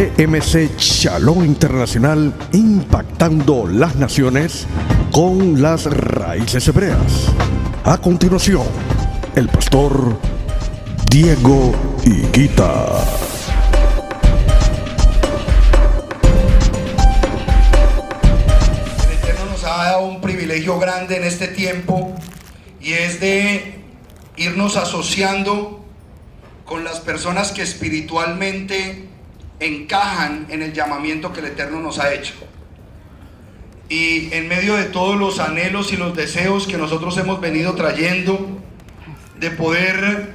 EMC Shalom Internacional, impactando las naciones con las raíces hebreas. A continuación, el pastor Diego Higuita. El Eterno nos ha dado un privilegio grande en este tiempo, y es de irnos asociando con las personas que espiritualmente encajan en el llamamiento que el Eterno nos ha hecho. Y en medio de todos los anhelos y los deseos que nosotros hemos venido trayendo de poder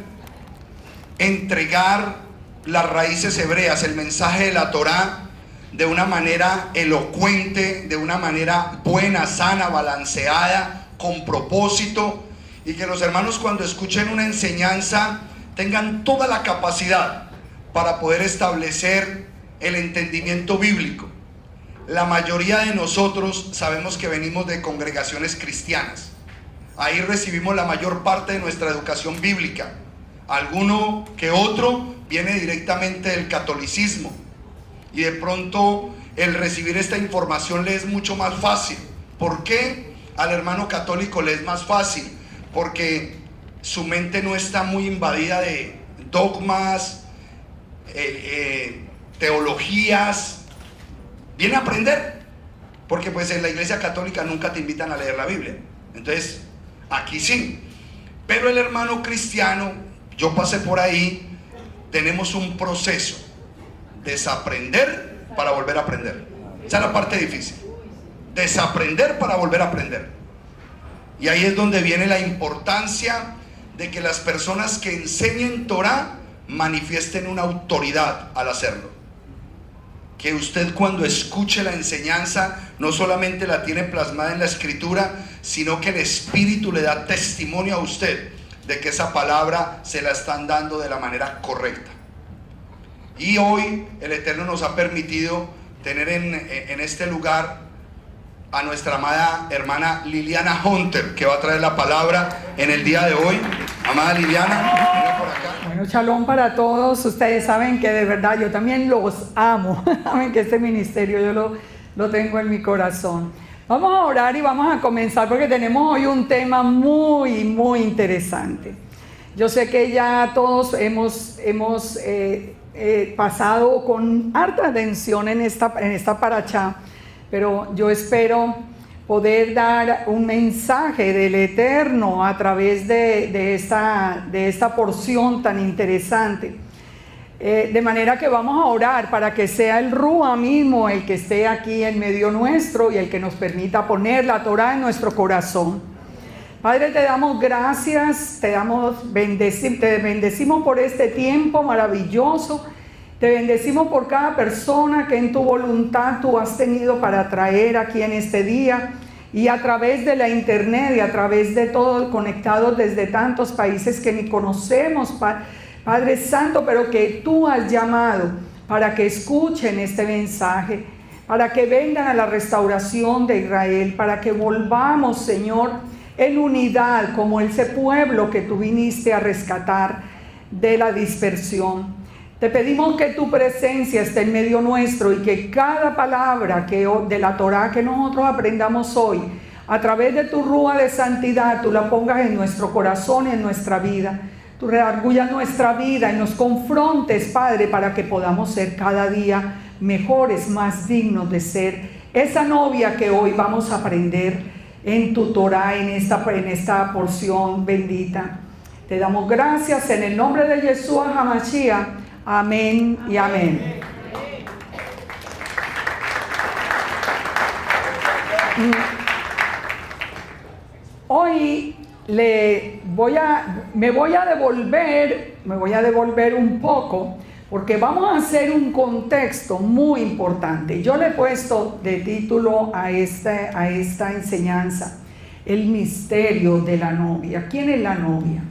entregar las raíces hebreas, el mensaje de la Torá, de una manera elocuente, de una manera buena, sana, balanceada, con propósito, y que los hermanos, cuando escuchen una enseñanza, tengan toda la capacidad para poder establecer el entendimiento bíblico. La mayoría de nosotros sabemos que venimos de congregaciones cristianas. Ahí recibimos la mayor parte de nuestra educación bíblica. Alguno que otro viene directamente del catolicismo, y de pronto el recibir esta información le es mucho más fácil. ¿Por qué al hermano católico le es más fácil? Porque su mente no está muy invadida de dogmas, teologías. Viene a aprender, porque pues en la iglesia católica nunca te invitan a leer la Biblia. Entonces, aquí sí. Pero el hermano cristiano, yo pasé por ahí, tenemos un proceso: desaprender para volver a aprender. Esa es la parte difícil. Desaprender para volver a aprender. Y ahí es donde viene la importancia de que las personas que enseñen Torá manifiesten una autoridad al hacerlo. Que usted, cuando escuche la enseñanza, no solamente la tiene plasmada en la escritura, sino que el Espíritu le da testimonio a usted de que esa palabra se la están dando de la manera correcta. Y hoy el Eterno nos ha permitido tener en este lugar a nuestra amada hermana Liliana Hunter, que va a traer la palabra en el día de hoy. Amada Liliana, venga por acá. Bueno, shalom para todos. Ustedes saben que de verdad yo también los amo. Saben que este ministerio yo lo tengo en mi corazón. Vamos a orar y vamos a comenzar, porque tenemos hoy un tema muy, muy interesante. Yo sé que ya todos hemos pasado con harta atención en esta parashá, pero yo espero poder dar un mensaje del Eterno a través de esta porción tan interesante. De manera que vamos a orar para que sea el Rúa mismo el que esté aquí en medio nuestro y el que nos permita poner la Torá en nuestro corazón. Padre, te damos gracias, te bendecimos por este tiempo maravilloso. Te bendecimos por cada persona que en tu voluntad tú has tenido para traer aquí en este día, y a través de la internet y a través de todo, conectados desde tantos países que ni conocemos, Padre Santo, pero que tú has llamado para que escuchen este mensaje, para que vengan a la restauración de Israel, para que volvamos, Señor, en unidad como ese pueblo que tú viniste a rescatar de la dispersión. Te pedimos que tu presencia esté en medio nuestro, y que cada palabra de la Torá que nosotros aprendamos hoy, a través de tu rúa de santidad, tú la pongas en nuestro corazón y en nuestra vida. Tú redargullas nuestra vida y nos confrontes, Padre, para que podamos ser cada día mejores, más dignos de ser esa novia que hoy vamos a aprender en tu Torá, en esta porción bendita. Te damos gracias en el nombre de Yeshua HaMashiach. Amén y amén. Hoy me voy a devolver un poco, porque vamos a hacer un contexto muy importante. Yo le he puesto de título a esta enseñanza: el misterio de la novia. ¿Quién es la novia?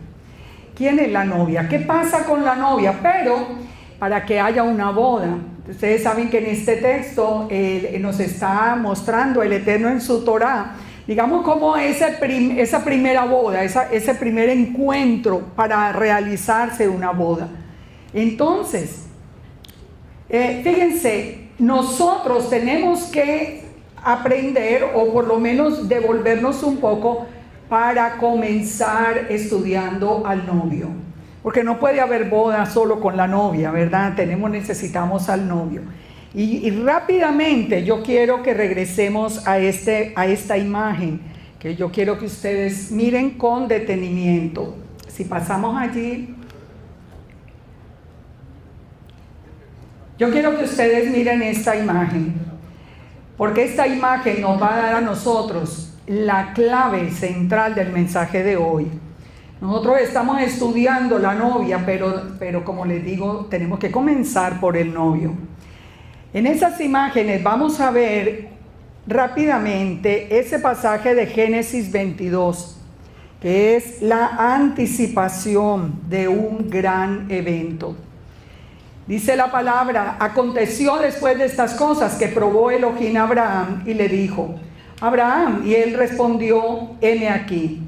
¿Quién es la novia? ¿Qué pasa con la novia? Pero para que haya una boda, ustedes saben que en este texto nos está mostrando el Eterno en su Torá, digamos, como esa primera boda, ese primer encuentro para realizarse una boda. Entonces, Fíjense, nosotros tenemos que aprender, o por lo menos devolvernos un poco para comenzar estudiando al novio, porque no puede haber boda solo con la novia, ¿verdad? Necesitamos al novio. Y rápidamente yo quiero que regresemos a esta imagen, que yo quiero que ustedes miren con detenimiento. Si pasamos allí, yo quiero que ustedes miren esta imagen, porque esta imagen nos va a dar a nosotros la clave central del mensaje de hoy. Nosotros estamos estudiando la novia, pero como les digo, tenemos que comenzar por el novio. En esas imágenes vamos a ver rápidamente ese pasaje de Génesis 22, que es la anticipación de un gran evento. Dice la palabra: aconteció después de estas cosas que probó Elohim a Abraham y le dijo: Abraham, y él respondió: heme aquí.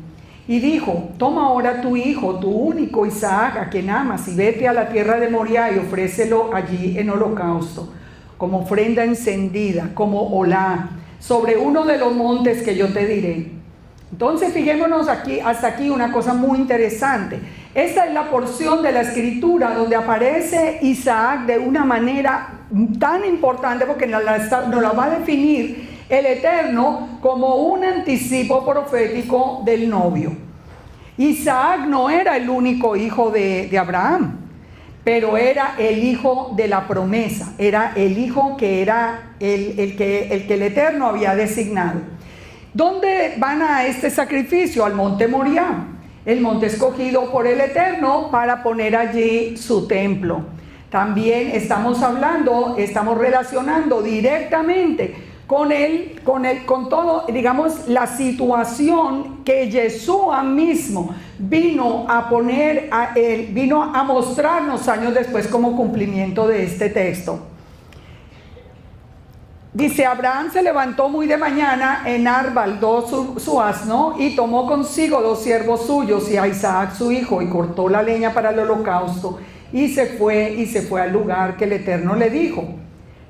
Y dijo: toma ahora tu hijo, tu único Isaac, a quien amas, y vete a la tierra de Moriah y ofrécelo allí en holocausto, como ofrenda encendida, como olá, sobre uno de los montes que yo te diré. Entonces fijémonos aquí, hasta aquí, una cosa muy interesante. Esta es la porción de la escritura donde aparece Isaac de una manera tan importante, porque nos la va a definir el Eterno como un anticipo profético del novio. Isaac no era el único hijo de Abraham, pero era el hijo de la promesa, era el hijo que era el que el Eterno había designado. ¿Dónde van a este sacrificio? Al monte Moriah, el monte escogido por el Eterno para poner allí su templo. También estamos relacionando directamente con todo, digamos, la situación que Yeshua mismo vino a mostrarnos años después como cumplimiento de este texto. Dice: Abraham se levantó muy de mañana, enarbaldó su asno y tomó consigo 2 siervos suyos y a Isaac su hijo, y cortó la leña para el holocausto y se fue al lugar que el Eterno le dijo.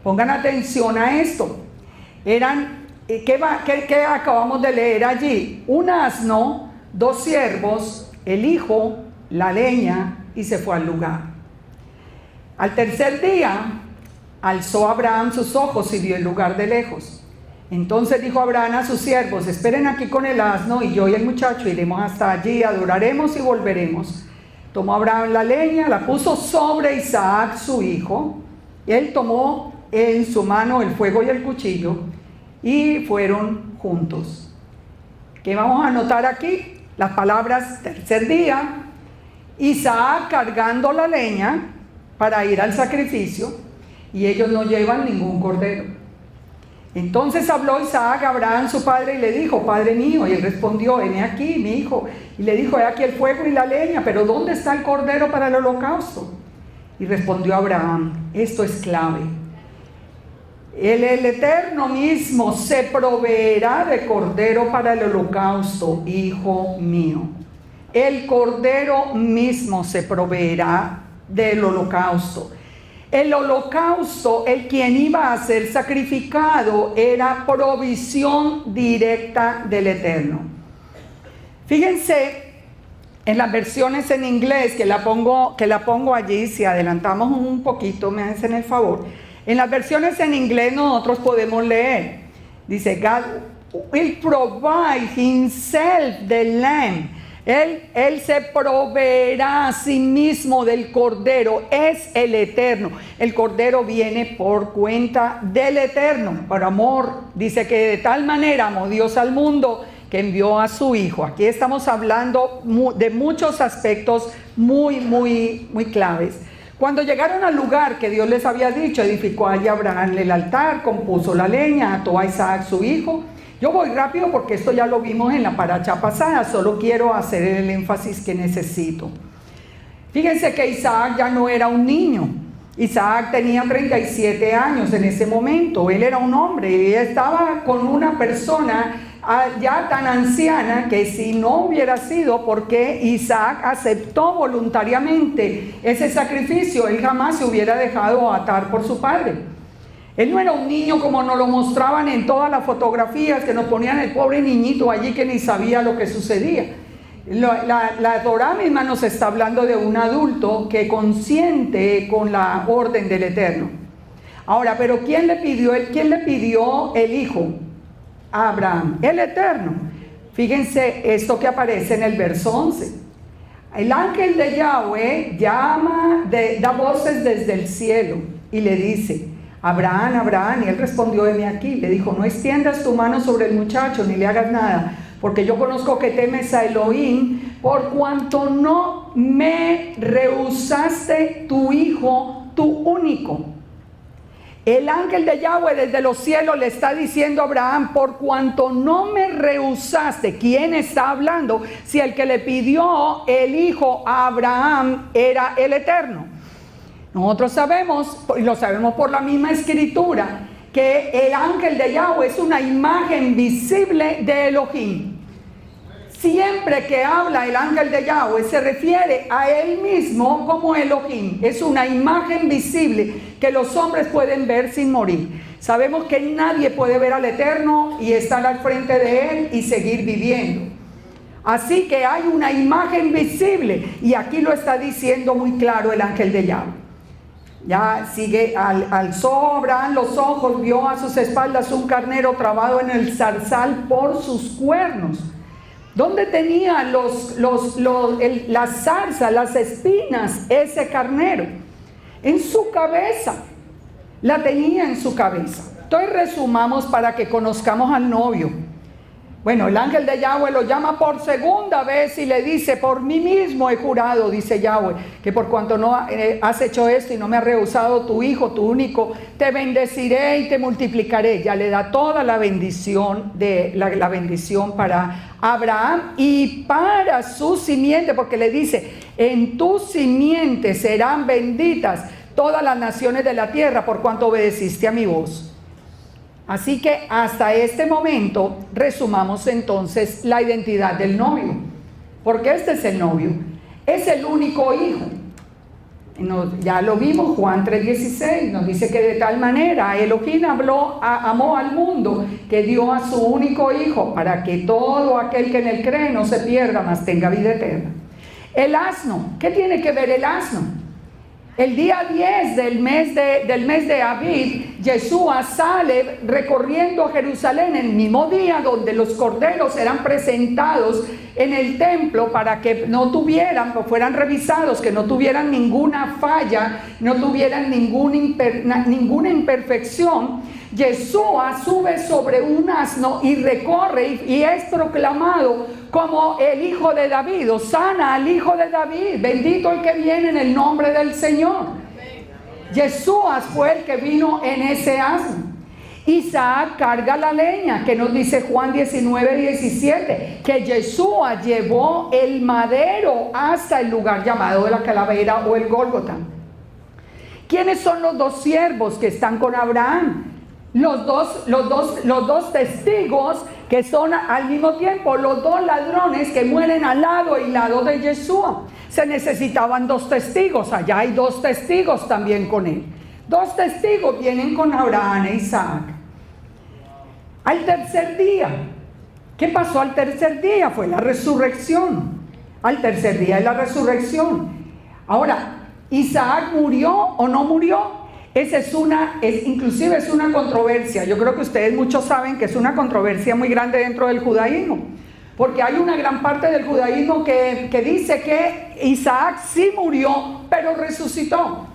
Pongan atención a esto. ¿Qué acabamos de leer allí? Un asno, 2 siervos, el hijo, la leña, y se fue al lugar. Al tercer día alzó Abraham sus ojos y vio el lugar de lejos. Entonces dijo Abraham a sus siervos: esperen aquí con el asno, y yo y el muchacho iremos hasta allí, adoraremos y volveremos. Tomó Abraham la leña, la puso sobre Isaac su hijo. Él tomó en su mano el fuego y el cuchillo, y fueron juntos. ¿Qué vamos a notar aquí? Las palabras tercer día, Isaac cargando la leña para ir al sacrificio, y ellos no llevan ningún cordero. Entonces habló Isaac a Abraham su padre y le dijo: Padre mío. Y él respondió: heme aquí, mi hijo. Y le dijo: he aquí el fuego y la leña, pero ¿dónde está el cordero para el holocausto? Y respondió Abraham: esto es clave. El Eterno mismo se proveerá de cordero para el holocausto, hijo mío. El cordero mismo se proveerá del holocausto. El holocausto, el quien iba a ser sacrificado, era provisión directa del Eterno. Fíjense en las versiones en inglés, que la pongo allí. Si adelantamos un poquito, me hacen el favor. En las versiones en inglés nosotros podemos leer, dice: God will provide himself the lamb. Él se proveerá a sí mismo del cordero. Es el Eterno. El cordero viene por cuenta del Eterno, por amor. Dice que de tal manera amó Dios al mundo que envió a su Hijo. Aquí estamos hablando de muchos aspectos muy claves. Cuando llegaron al lugar que Dios les había dicho, edificó allí Abraham el altar, compuso la leña, ató a Isaac su hijo. Yo voy rápido porque esto ya lo vimos en la paracha pasada, solo quiero hacer el énfasis que necesito. Fíjense que Isaac ya no era un niño. Isaac tenía 37 años en ese momento. Él era un hombre y estaba con una persona ya tan anciana, que si no hubiera sido porque Isaac aceptó voluntariamente ese sacrificio, él jamás se hubiera dejado atar por su padre. Él no era un niño como nos lo mostraban en todas las fotografías que nos ponían el pobre niñito allí que ni sabía lo que sucedía. La Torá misma nos está hablando de un adulto que consiente con la orden del Eterno. Ahora, pero ¿quién le pidió el hijo? Abraham, el Eterno. Fíjense esto que aparece en el verso 11. El ángel de Yahweh da voces desde el cielo y le dice: Abraham, Abraham. Y él respondió: heme aquí. Le dijo: no extiendas tu mano sobre el muchacho ni le hagas nada, porque yo conozco que temes a Elohim, por cuanto no me rehusaste tu hijo, tu único. El ángel de Yahweh desde los cielos le está diciendo a Abraham: por cuanto no me rehusaste. ¿Quién está hablando? Si el que le pidió el hijo a Abraham era el Eterno. Nosotros sabemos, y lo sabemos por la misma escritura, que el ángel de Yahweh es una imagen visible de Elohim. Siempre que habla el ángel de Yahweh se refiere a él mismo como Elohim. Es una imagen visible que los hombres pueden ver sin morir. Sabemos que nadie puede ver al Eterno y estar al frente de él y seguir viviendo. Así que hay una imagen visible, y aquí lo está diciendo muy claro el ángel de Yahweh. Ya sigue: alzó Abraham los ojos, vio a sus espaldas un carnero trabado en el zarzal por sus cuernos. ¿Dónde tenía la zarza, las espinas, ese carnero? En su cabeza. La tenía en su cabeza. Entonces resumamos para que conozcamos al novio. Bueno, el ángel de Yahweh lo llama por segunda vez y le dice: por mí mismo he jurado, dice Yahweh, que por cuanto no has hecho esto y no me has rehusado tu hijo, tu único, te bendeciré y te multiplicaré. Ya le da toda la bendición, la bendición para Abraham y para su simiente, porque le dice: en tu simiente serán benditas todas las naciones de la tierra, por cuanto obedeciste a mi voz. Así que hasta este momento resumamos entonces la identidad del novio, porque este es el novio, es el único hijo. Ya lo vimos, Juan 3:16 nos dice que de tal manera Elohim amó al mundo que dio a su único hijo, para que todo aquel que en él cree no se pierda, mas tenga vida eterna. El asno, ¿qué tiene que ver el asno? El día 10 del mes de Abib, Yeshua sale recorriendo a Jerusalén, el mismo día donde los corderos eran presentados en el templo para que fueran revisados, que no tuvieran ninguna falla, no tuvieran ninguna imperfección. Yeshua sube sobre un asno y recorre y es proclamado como el hijo de David. Hosana al hijo de David, bendito el que viene en el nombre del Señor. Yeshua fue el que vino en ese asno. Isaac carga la leña, que nos dice Juan 19:17, que Yeshua llevó el madero hasta el lugar llamado de la calavera o el Gólgota. ¿Quiénes son los dos siervos que están con Abraham? Los dos testigos que son al mismo tiempo los dos ladrones que mueren al lado y lado de Yeshua. Se necesitaban dos testigos, allá hay dos testigos también con él. Dos testigos vienen con Abraham e Isaac. Al tercer día, ¿qué pasó al tercer día? Fue la resurrección. Al tercer día de la resurrección. Ahora, ¿Isaac murió o no murió? Inclusive es una controversia. Yo creo que ustedes muchos saben que es una controversia muy grande dentro del judaísmo, porque hay una gran parte del judaísmo que dice que Isaac sí murió, pero resucitó.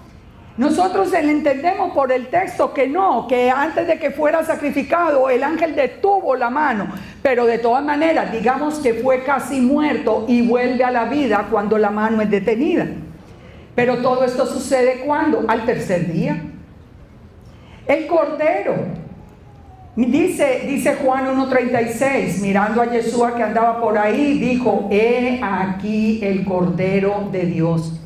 Nosotros entendemos por el texto que no, que antes de que fuera sacrificado el ángel detuvo la mano, pero de todas maneras digamos que fue casi muerto y vuelve a la vida cuando la mano es detenida. Pero todo esto sucede ¿cuándo? Al tercer día. El cordero, dice Juan 1:36, mirando a Yeshua que andaba por ahí, dijo: he aquí el cordero de Dios.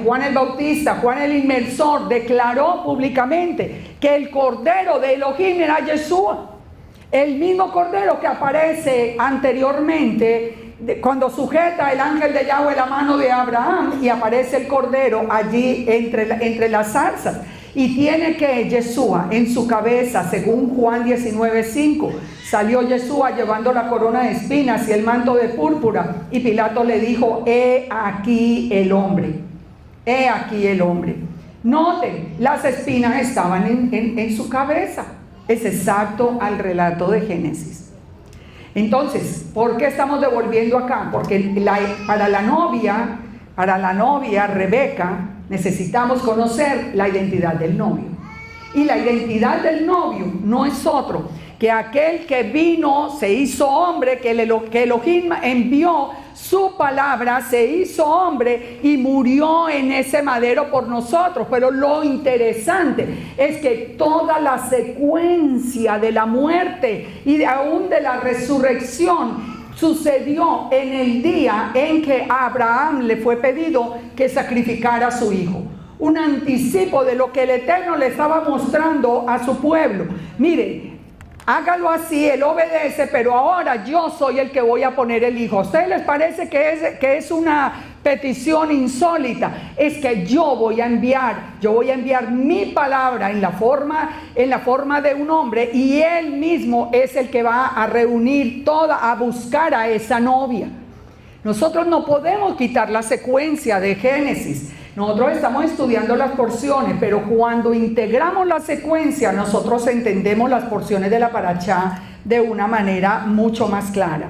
Juan el Bautista, Juan el Inmersor declaró públicamente que el cordero de Elohim era Yeshua. El mismo cordero que aparece anteriormente, cuando sujeta el ángel de Yahweh la mano de Abraham y aparece el cordero allí entre las zarzas. Y tiene que Yeshua en su cabeza, según Juan 19:5, salió Yeshua llevando la corona de espinas y el manto de púrpura. Y Pilato le dijo: he aquí el hombre, he aquí el hombre. Noten, las espinas estaban en su cabeza. Es exacto al relato de Génesis. Entonces, ¿por qué estamos devolviendo acá? Porque para la novia Rebeca, necesitamos conocer la identidad del novio. Y la identidad del novio no es otro que aquel que vino, se hizo hombre, que Elohim envió su palabra, se hizo hombre y murió en ese madero por nosotros. Pero lo interesante es que toda la secuencia de la muerte y aún de la resurrección sucedió en el día en que a Abraham le fue pedido que sacrificara a su hijo. Un anticipo de lo que el Eterno le estaba mostrando a su pueblo. Mire, hágalo así, él obedece, pero ahora yo soy el que voy a poner el hijo. ¿A ustedes les parece que es una petición insólita? Es que yo voy a enviar mi palabra en la forma de un hombre, y él mismo es el que va a reunir a buscar a esa novia. Nosotros no podemos quitar la secuencia de Génesis. Nosotros estamos estudiando las porciones, pero cuando integramos la secuencia, nosotros entendemos las porciones de la parashá de una manera mucho más clara.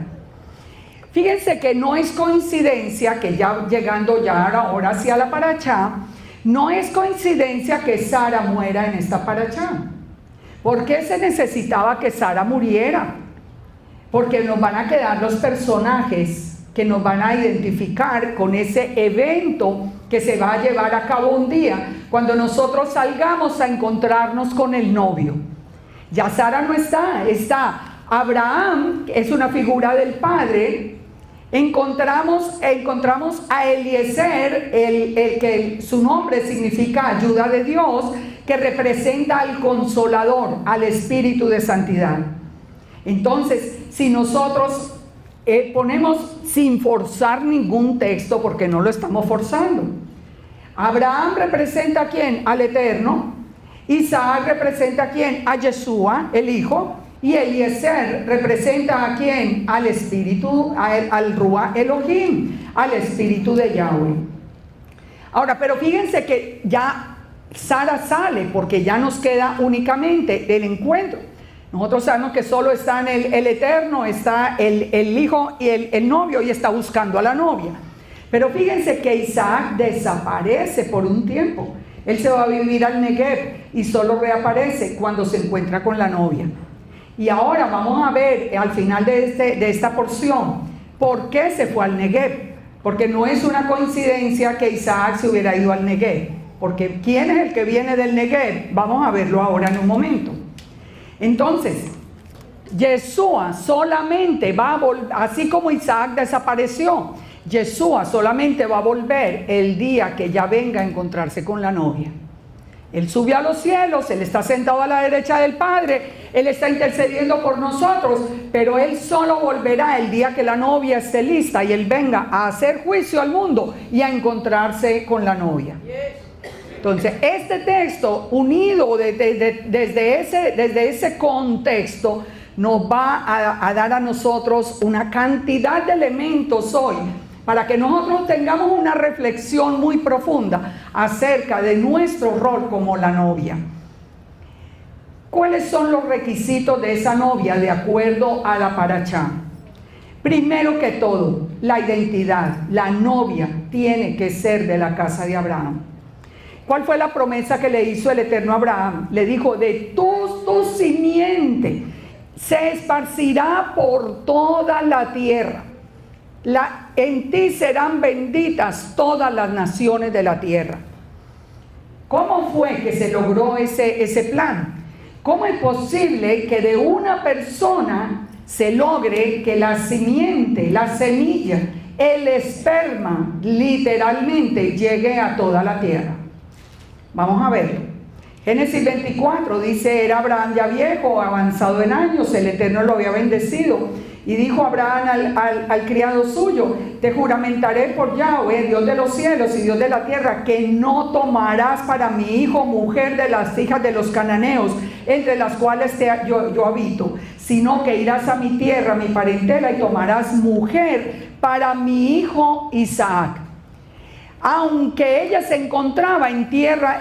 Fíjense que no es coincidencia que ya llegando ahora hacia la parashá, no es coincidencia que Sara muera en esta parashá. ¿Por qué se necesitaba que Sara muriera? Porque nos van a quedar los personajes que nos van a identificar con ese evento que se va a llevar a cabo un día cuando nosotros salgamos a encontrarnos con el novio. Ya Sara no está Abraham, que es una figura del padre. Encontramos a Eliezer, el que su nombre significa ayuda de Dios, que representa al Consolador, al Espíritu de Santidad. Entonces, si nosotros ponemos sin forzar ningún texto, porque no lo estamos forzando, Abraham representa ¿a quién? Al Eterno. Isaac representa ¿a quién? A Yeshua, el Hijo. Y Eliezer representa ¿a quién? Al Espíritu, al Ruach Elohim, al Espíritu de Yahweh. Ahora, pero fíjense que ya Sara sale, porque ya nos queda únicamente el encuentro. Nosotros sabemos que solo está el Eterno, está el Hijo y el novio, y está buscando a la novia. Pero fíjense que Isaac desaparece por un tiempo. Él se va a vivir al Negev y solo reaparece cuando se encuentra con la novia. Y ahora vamos a ver al final de esta porción por qué se fue al Negev. Porque no es una coincidencia que Isaac se hubiera ido al Negev. Porque ¿quién es el que viene del Negev? Vamos a verlo ahora en un momento. Entonces, Yeshua solamente va a volver, así como Isaac desapareció, Yeshua solamente va a volver el día que ya venga a encontrarse con la novia. Él subió a los cielos, Él está sentado a la derecha del Padre, Él está intercediendo por nosotros, pero Él solo volverá el día que la novia esté lista y Él venga a hacer juicio al mundo y a encontrarse con la novia. Entonces, este texto, unido desde ese contexto, nos va a dar a nosotros una cantidad de elementos hoy para que nosotros tengamos una reflexión muy profunda acerca de nuestro rol como la novia. ¿Cuáles son los requisitos de esa novia de acuerdo a la parashá? Primero que todo, la identidad. La novia tiene que ser de la casa de Abraham. ¿Cuál fue la promesa que le hizo el Eterno a Abraham? Le dijo: de tu simiente se esparcirá por toda la tierra. En ti serán benditas todas las naciones de la tierra. ¿Cómo fue que se logró ese plan? ¿Cómo es posible que de una persona se logre que la simiente, la semilla, el esperma, literalmente llegue a toda la tierra? Vamos a verlo. Génesis 24 dice, era Abraham ya viejo, avanzado en años, el Eterno lo había bendecido. Y dijo Abraham al criado suyo, te juramentaré por Yahweh, Dios de los cielos y Dios de la tierra, que no tomarás para mi hijo mujer de las hijas de los cananeos, entre las cuales yo habito, sino que irás a mi tierra, mi parentela, y tomarás mujer para mi hijo Isaac. Aunque ella se encontraba en tierra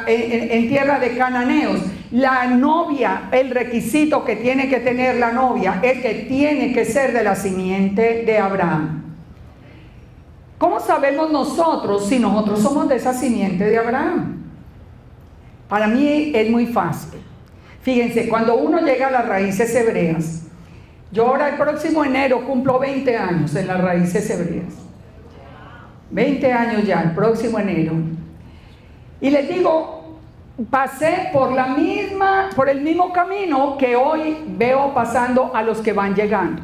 de cananeos, la novia, el requisito que tiene que tener la novia es que tiene que ser de la simiente de Abraham. ¿Cómo sabemos nosotros si nosotros somos de esa simiente de Abraham? Para mí es muy fácil. Fíjense, cuando uno llega a las raíces hebreas, yo ahora el próximo enero cumplo 20 años en las raíces hebreas. 20 años ya, el próximo enero. Y les digo, pasé por el mismo camino que hoy veo pasando a los que van llegando.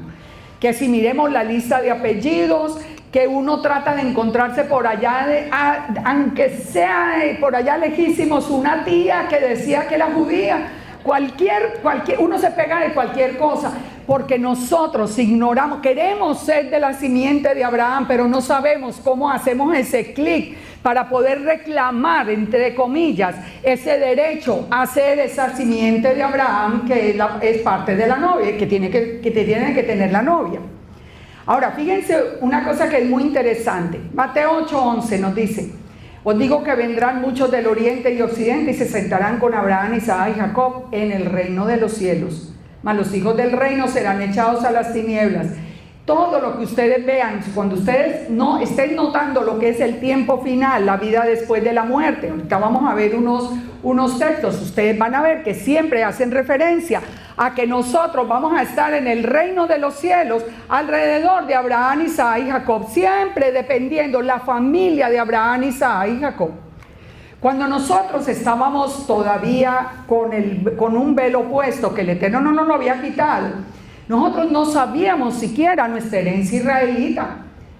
Que si miremos la lista de apellidos, que uno trata de encontrarse por allá, aunque sea por allá lejísimos, una tía que decía que era judía. Uno se pega de cualquier cosa, porque nosotros ignoramos, queremos ser de la simiente de Abraham, pero no sabemos cómo hacemos ese clic para poder reclamar, entre comillas, ese derecho a ser esa simiente de Abraham, que es parte de la novia, que tiene que tener la novia. Ahora, fíjense una cosa que es muy interesante. Mateo 8:11 nos dice, os digo que vendrán muchos del oriente y occidente y se sentarán con Abraham, Isaac y Jacob en el reino de los cielos. Mas los hijos del reino serán echados a las tinieblas. Todo lo que ustedes vean, cuando ustedes no estén notando lo que es el tiempo final, la vida después de la muerte, ahorita vamos a ver unos textos, ustedes van a ver que siempre hacen referencia a que nosotros vamos a estar en el reino de los cielos alrededor de Abraham, Isaac y Jacob, siempre dependiendo la familia de Abraham, Isaac y Jacob. Cuando nosotros estábamos todavía con un velo puesto, que el Eterno no nos lo había quitado, nosotros no sabíamos siquiera nuestra herencia israelita.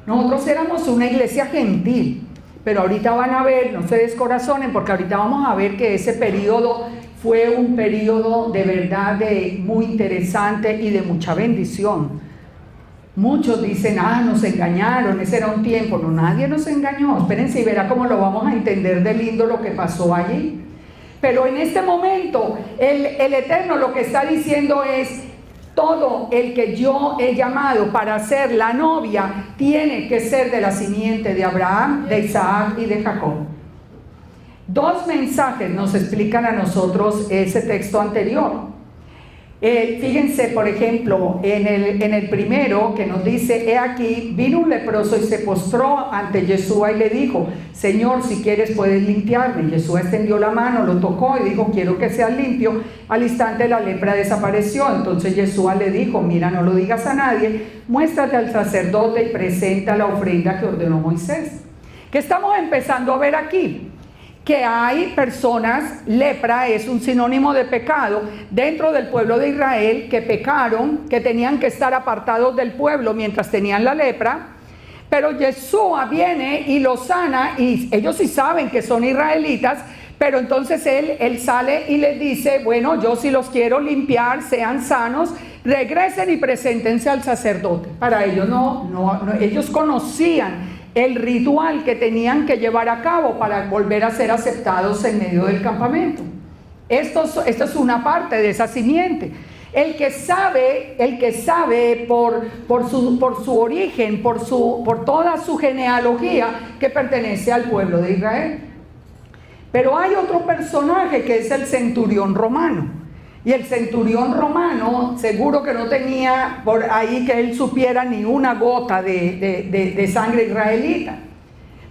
Nosotros éramos una iglesia gentil. Pero ahorita van a ver, no se descorazonen, porque ahorita vamos a ver que ese periodo fue un periodo de verdad muy interesante y de mucha bendición. Muchos dicen, nos engañaron, ese era un tiempo. No, nadie nos engañó. Espérense y verá cómo lo vamos a entender de lindo lo que pasó allí. Pero en este momento, el Eterno lo que está diciendo es, todo el que yo he llamado para ser la novia tiene que ser de la simiente de Abraham, de Isaac y de Jacob. Dos mensajes nos explican a nosotros ese texto anterior. Fíjense, por ejemplo, en el primero que nos dice, he aquí, vino un leproso y se postró ante Yeshua y le dijo, Señor, si quieres puedes limpiarme. Yeshua extendió la mano, lo tocó y dijo, quiero que seas limpio. Al instante la lepra desapareció. Entonces Yeshua le dijo, mira, no lo digas a nadie, muéstrate al sacerdote y presenta la ofrenda que ordenó Moisés. ¿Qué estamos empezando a ver aquí? Que hay personas, lepra es un sinónimo de pecado, dentro del pueblo de Israel que pecaron, que tenían que estar apartados del pueblo mientras tenían la lepra, pero Yeshua viene y los sana, y ellos sí saben que son israelitas, pero entonces él sale y les dice, bueno, yo sí los quiero limpiar, sean sanos, regresen y preséntense al sacerdote. Para ellos ellos conocían el ritual que tenían que llevar a cabo para volver a ser aceptados en medio del campamento. Esto es una parte de esa simiente. El que sabe por su origen, por toda su genealogía, que pertenece al pueblo de Israel. Pero hay otro personaje que es el centurión romano. Y el centurión romano seguro que no tenía por ahí que él supiera ni una gota de sangre israelita.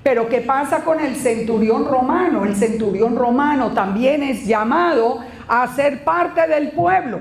Pero ¿qué pasa con el centurión romano? El centurión romano también es llamado a ser parte del pueblo.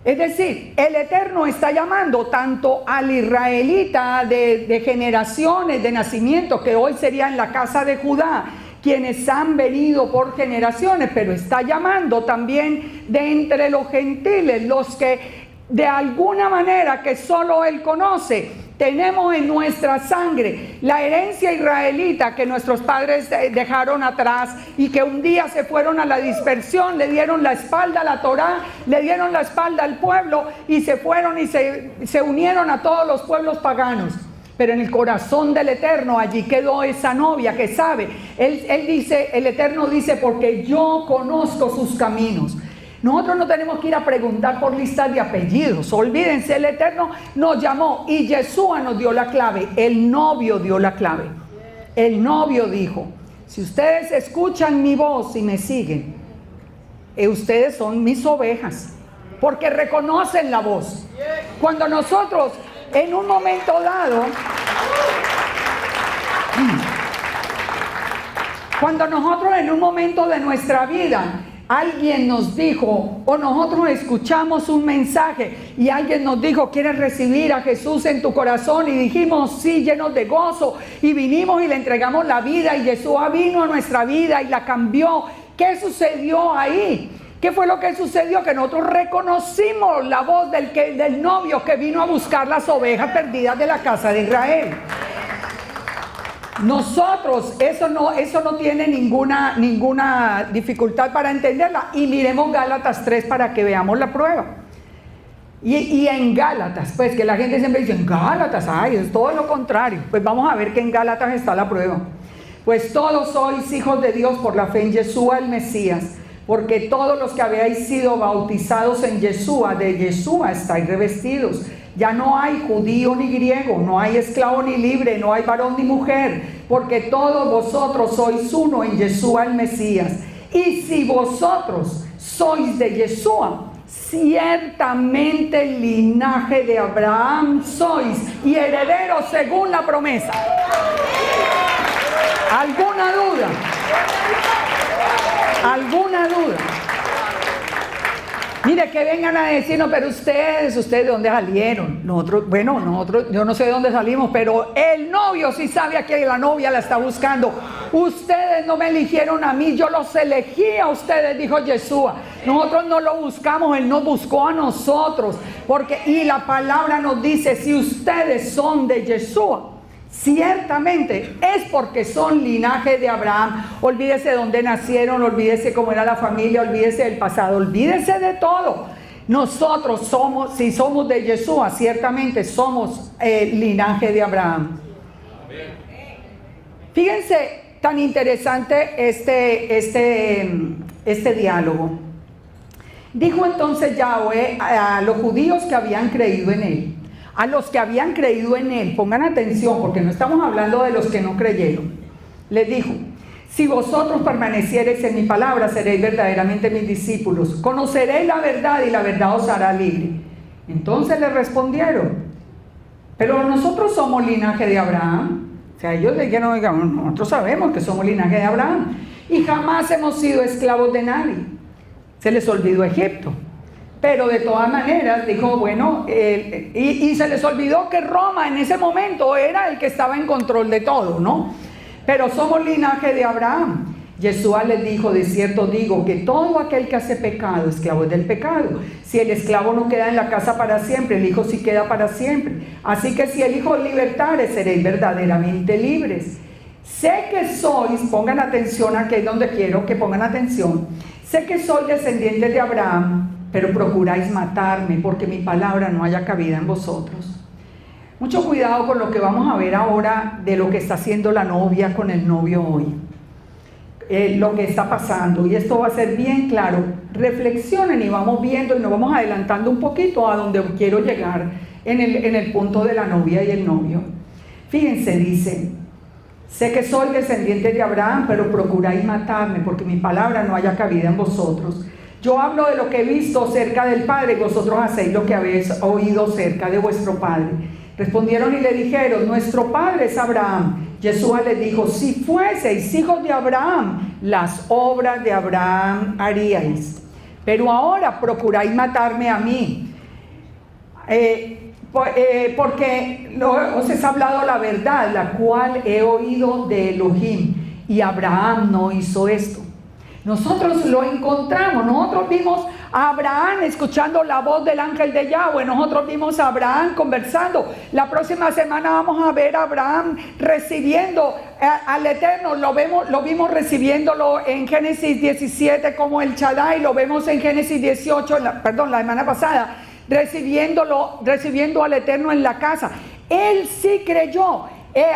Es decir, el Eterno está llamando tanto al israelita de generaciones, de nacimiento, que hoy sería en la casa de Judá, quienes han venido por generaciones, pero está llamando también de entre los gentiles, los que de alguna manera que solo Él conoce, Tenemos en nuestra sangre la herencia israelita que nuestros padres dejaron atrás y que un día se fueron a la dispersión, le dieron la espalda a la Torá, le dieron la espalda al pueblo y se fueron y se unieron a todos los pueblos paganos. Pero en el corazón del Eterno allí quedó esa novia que sabe. Él dice, el Eterno dice, porque yo conozco sus caminos. Nosotros no tenemos que ir a preguntar por listas de apellidos. Olvídense, el Eterno nos llamó y Yeshua nos dio la clave. El novio dio la clave. El novio dijo, si ustedes escuchan mi voz y me siguen, ustedes son mis ovejas, porque reconocen la voz. Cuando nosotros en un momento dado, cuando nosotros en un momento de nuestra vida alguien nos dijo, o nosotros escuchamos un mensaje y alguien nos dijo, ¿quieres recibir a Jesús en tu corazón? Y dijimos sí, llenos de gozo, y vinimos y le entregamos la vida, y Yeshua vino a nuestra vida y la cambió. ¿Qué sucedió ahí? ¿Qué fue lo que sucedió? Que nosotros reconocimos la voz del novio que vino a buscar las ovejas perdidas de la casa de Israel. Nosotros, eso no tiene ninguna dificultad para entenderla. Y miremos Gálatas 3 para que veamos la prueba. Y en Gálatas, pues que la gente siempre dice, en Gálatas, ay, es todo lo contrario. Pues vamos a ver que en Gálatas está la prueba. Pues todos sois hijos de Dios por la fe en Yeshua el Mesías, porque todos los que habéis sido bautizados en Yeshua, de Yeshua estáis revestidos. Ya no hay judío ni griego, no hay esclavo ni libre, no hay varón ni mujer, porque todos vosotros sois uno en Yeshua el Mesías. Y si vosotros sois de Yeshua, ciertamente el linaje de Abraham sois y herederos según la promesa. ¿Alguna duda? ¿Alguna duda? Mire, que vengan a decirnos, pero ustedes ¿de dónde salieron? Nosotros, yo no sé de dónde salimos, pero el novio sí sabe a que la novia la está buscando. Ustedes no me eligieron a mí, yo los elegí a ustedes, dijo Yeshua. Nosotros no lo buscamos, Él nos buscó a nosotros. Y la palabra nos dice, si ustedes son de Yeshua, ciertamente es porque son linaje de Abraham. Olvídese de dónde nacieron, olvídese cómo era la familia, olvídese del pasado, olvídese de todo. Nosotros somos, si somos de Yeshua, ciertamente somos linaje de Abraham. Fíjense tan interesante este diálogo. Dijo entonces Yahweh a los judíos que habían creído en él. A los que habían creído en él, pongan atención porque no estamos hablando de los que no creyeron. Les dijo, si vosotros permaneciereis en mi palabra, seréis verdaderamente mis discípulos. Conoceréis la verdad y la verdad os hará libre. Entonces le respondieron, pero nosotros somos linaje de Abraham. O sea, ellos le dijeron, oiga, nosotros sabemos que somos linaje de Abraham y jamás hemos sido esclavos de nadie. Se les olvidó Egipto. Pero de todas maneras dijo, bueno, y se les olvidó que Roma en ese momento era el que estaba en control de todo, ¿no? Pero somos linaje de Abraham. Yeshua les dijo, de cierto digo, que todo aquel que hace pecado, esclavo es del pecado. Si el esclavo no queda en la casa para siempre, el hijo sí queda para siempre. Así que si el hijo libertare, seréis verdaderamente libres. Sé que sois, pongan atención, aquí es donde quiero que pongan atención. Sé que sois descendientes de Abraham, pero procuráis matarme, porque mi palabra no haya cabida en vosotros. Mucho cuidado con lo que vamos a ver ahora de lo que está haciendo la novia con el novio hoy. Lo que está pasando, y esto va a ser bien claro. Reflexionen y vamos viendo y nos vamos adelantando un poquito a donde quiero llegar en el punto de la novia y el novio. Fíjense, dice, sé que soy descendiente de Abraham, pero procuráis matarme, porque mi palabra no haya cabida en vosotros. Yo hablo de lo que he visto cerca del Padre, y vosotros hacéis lo que habéis oído cerca de vuestro Padre. Respondieron y le dijeron, nuestro Padre es Abraham. Yeshua les dijo, si fueseis hijos de Abraham, las obras de Abraham haríais. Pero ahora procuráis matarme a mí, porque os he hablado la verdad, la cual he oído de Elohim, y Abraham no hizo esto. Nosotros lo encontramos, nosotros vimos a Abraham escuchando la voz del ángel de Yahweh. Nosotros vimos a Abraham conversando. La próxima semana vamos a ver a Abraham recibiendo al Eterno. Lo vimos recibiéndolo en Génesis 17 como el Shaddai. Lo vemos en Génesis 18, la semana pasada, recibiendo al Eterno en la casa. Él sí creyó.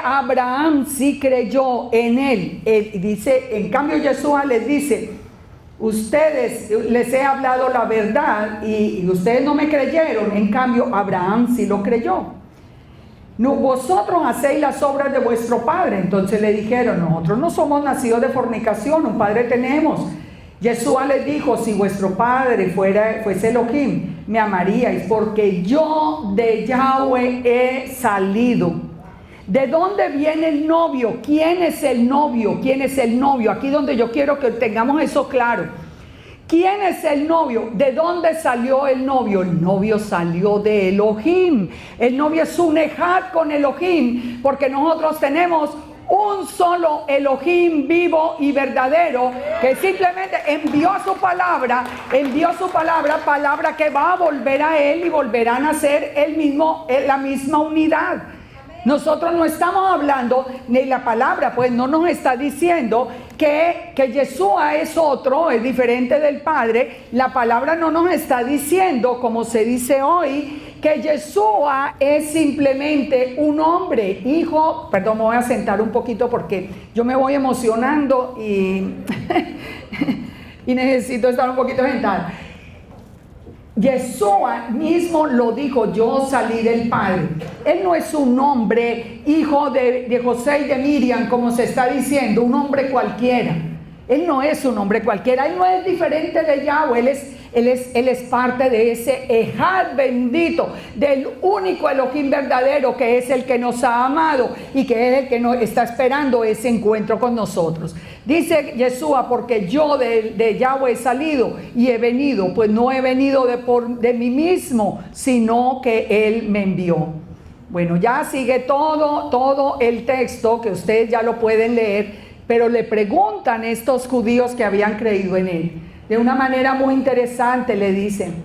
Abraham sí creyó en él. Dice, en cambio Yeshua les dice: ustedes les he hablado la verdad y ustedes no me creyeron. En cambio Abraham sí lo creyó. No, vosotros hacéis las obras de vuestro padre. Entonces le dijeron: nosotros no somos nacidos de fornicación, un padre tenemos. Yeshua les dijo: si vuestro padre fuese Elohim, me amaríais, porque yo de Yahweh he salido. ¿De dónde viene el novio? ¿Quién es el novio? ¿Quién es el novio? Aquí donde yo quiero que tengamos eso claro. ¿Quién es el novio? ¿De dónde salió el novio? El novio salió de Elohim. El novio es un ejad con Elohim, porque nosotros tenemos un solo Elohim vivo y verdadero, que simplemente envió su palabra, palabra que va a volver a él y volverán a ser la misma unidad. Nosotros no estamos hablando, ni la palabra pues no nos está diciendo que Yeshua es otro, es diferente del Padre. La palabra no nos está diciendo, como se dice hoy, que Yeshua es simplemente un hombre, hijo. Perdón, me voy a sentar un poquito porque yo me voy emocionando y, y necesito estar un poquito sentada. Yeshua mismo lo dijo: yo salí del Padre. Él no es un hombre, hijo de José y de Miriam, como se está diciendo, un hombre cualquiera. Él no es un hombre cualquiera, él no es diferente de Yahweh, él es parte de ese Ejad bendito, del único Elohim verdadero, que es el que nos ha amado y que es el que nos está esperando ese encuentro con nosotros. Dice Yeshua: porque yo de Yahweh he salido y he venido, pues no he venido de mí mismo, sino que Él me envió. Bueno, ya sigue todo el texto, que ustedes ya lo pueden leer, pero le preguntan estos judíos que habían creído en Él. De una manera muy interesante le dicen: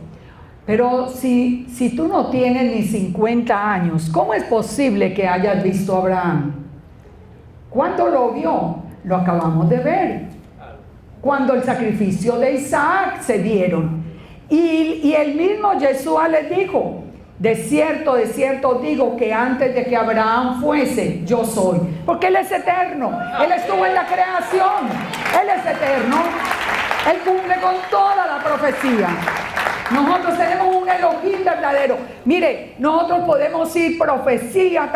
pero si tú no tienes ni 50 años, ¿cómo es posible que hayas visto a Abraham? ¿Cuándo lo vio? Lo acabamos de ver. Cuando el sacrificio de Isaac se dieron. Y el mismo Yeshua les dijo: de cierto digo que antes de que Abraham fuese, yo soy. Porque Él es eterno. Él estuvo en la creación. Él es eterno. Él cumple con toda la profecía. Nosotros tenemos un Elohim verdadero. Mire, nosotros podemos ir profecía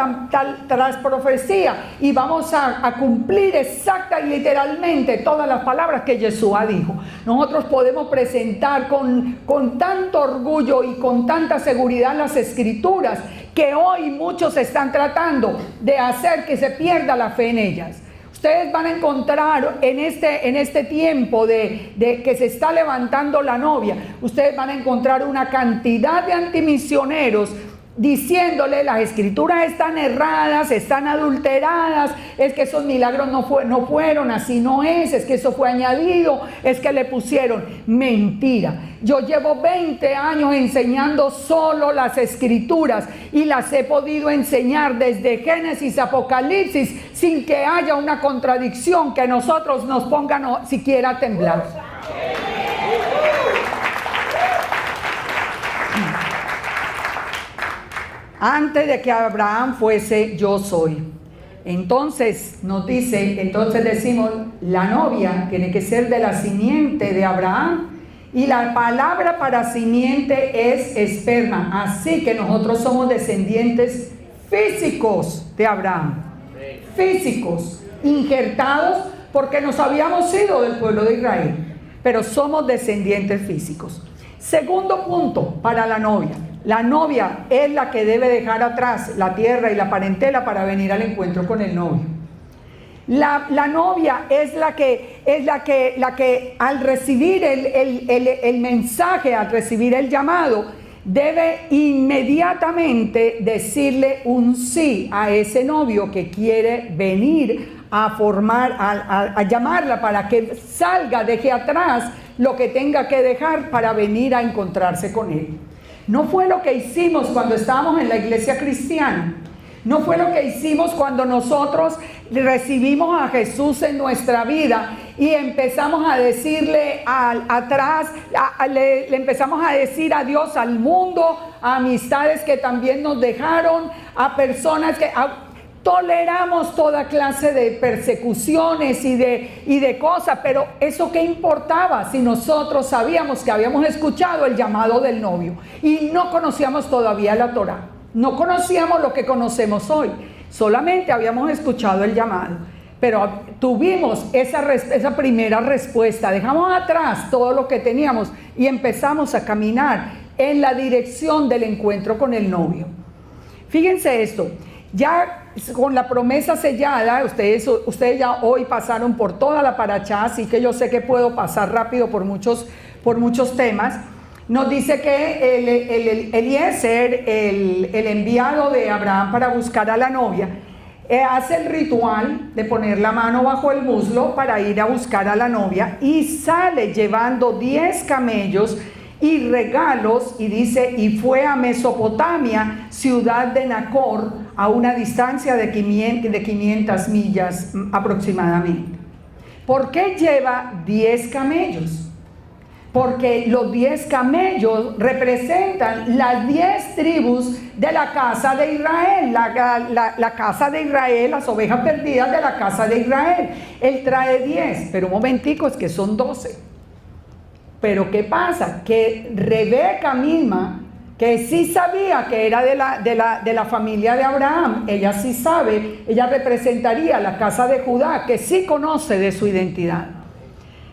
tras profecía y vamos a cumplir exacta y literalmente todas las palabras que Yeshua dijo. Nosotros podemos presentar con tanto orgullo y con tanta seguridad las escrituras, que hoy muchos están tratando de hacer que se pierda la fe en ellas. Ustedes van a encontrar en este tiempo de que se está levantando la novia, ustedes van a encontrar una cantidad de antimisioneros diciéndole: las escrituras están erradas, están adulteradas, es que esos milagros no fueron, así no es que eso fue añadido, es que le pusieron. Mentira. Yo llevo 20 años enseñando solo las escrituras y las he podido enseñar desde Génesis a Apocalipsis sin que haya una contradicción que a nosotros nos ponga siquiera a temblar. Antes de que Abraham fuese, yo soy. Entonces decimos: la novia tiene que ser de la simiente de Abraham, y la palabra para simiente es esperma. Así que nosotros somos descendientes físicos de Abraham. Físicos, injertados, porque nos habíamos ido del pueblo de Israel, pero somos descendientes físicos. Segundo punto para la novia. La novia es la que debe dejar atrás la tierra y la parentela para venir al encuentro con el novio. La novia es la que al recibir el mensaje, al recibir el llamado, debe inmediatamente decirle un sí a ese novio que quiere venir a llamarla para que salga, deje atrás lo que tenga que dejar para venir a encontrarse con Él. No fue lo que hicimos cuando estábamos en la iglesia cristiana. No fue lo que hicimos cuando nosotros recibimos a Jesús en nuestra vida y empezamos a decirle le empezamos a decir adiós al mundo, a amistades que también nos dejaron, a personas que toleramos toda clase de persecuciones y de cosas, pero ¿eso qué importaba si nosotros sabíamos que habíamos escuchado el llamado del novio y no conocíamos todavía la Torá? No conocíamos lo que conocemos hoy, solamente habíamos escuchado el llamado, pero tuvimos esa primera respuesta, dejamos atrás todo lo que teníamos y empezamos a caminar en la dirección del encuentro con el novio. Fíjense esto, ya con la promesa sellada, ustedes ya hoy pasaron por toda la parachá, así que yo sé que puedo pasar rápido por muchos temas. Nos dice que Eliezer, el enviado de Abraham para buscar a la novia, hace el ritual de poner la mano bajo el muslo para ir a buscar a la novia y sale llevando 10 camellos y regalos, y dice, y fue a Mesopotamia, ciudad de Nacor, a una distancia de 500 millas aproximadamente. ¿Por qué lleva 10 camellos? Porque los 10 camellos representan las 10 tribus de la casa de Israel, la casa de Israel, las ovejas perdidas de la casa de Israel. Él trae 10, pero un momentico, es que son 12. Pero ¿qué pasa? Que Rebeca misma, que sí sabía que era de la familia de Abraham, ella sí sabe, ella representaría la casa de Judá, que sí conoce de su identidad.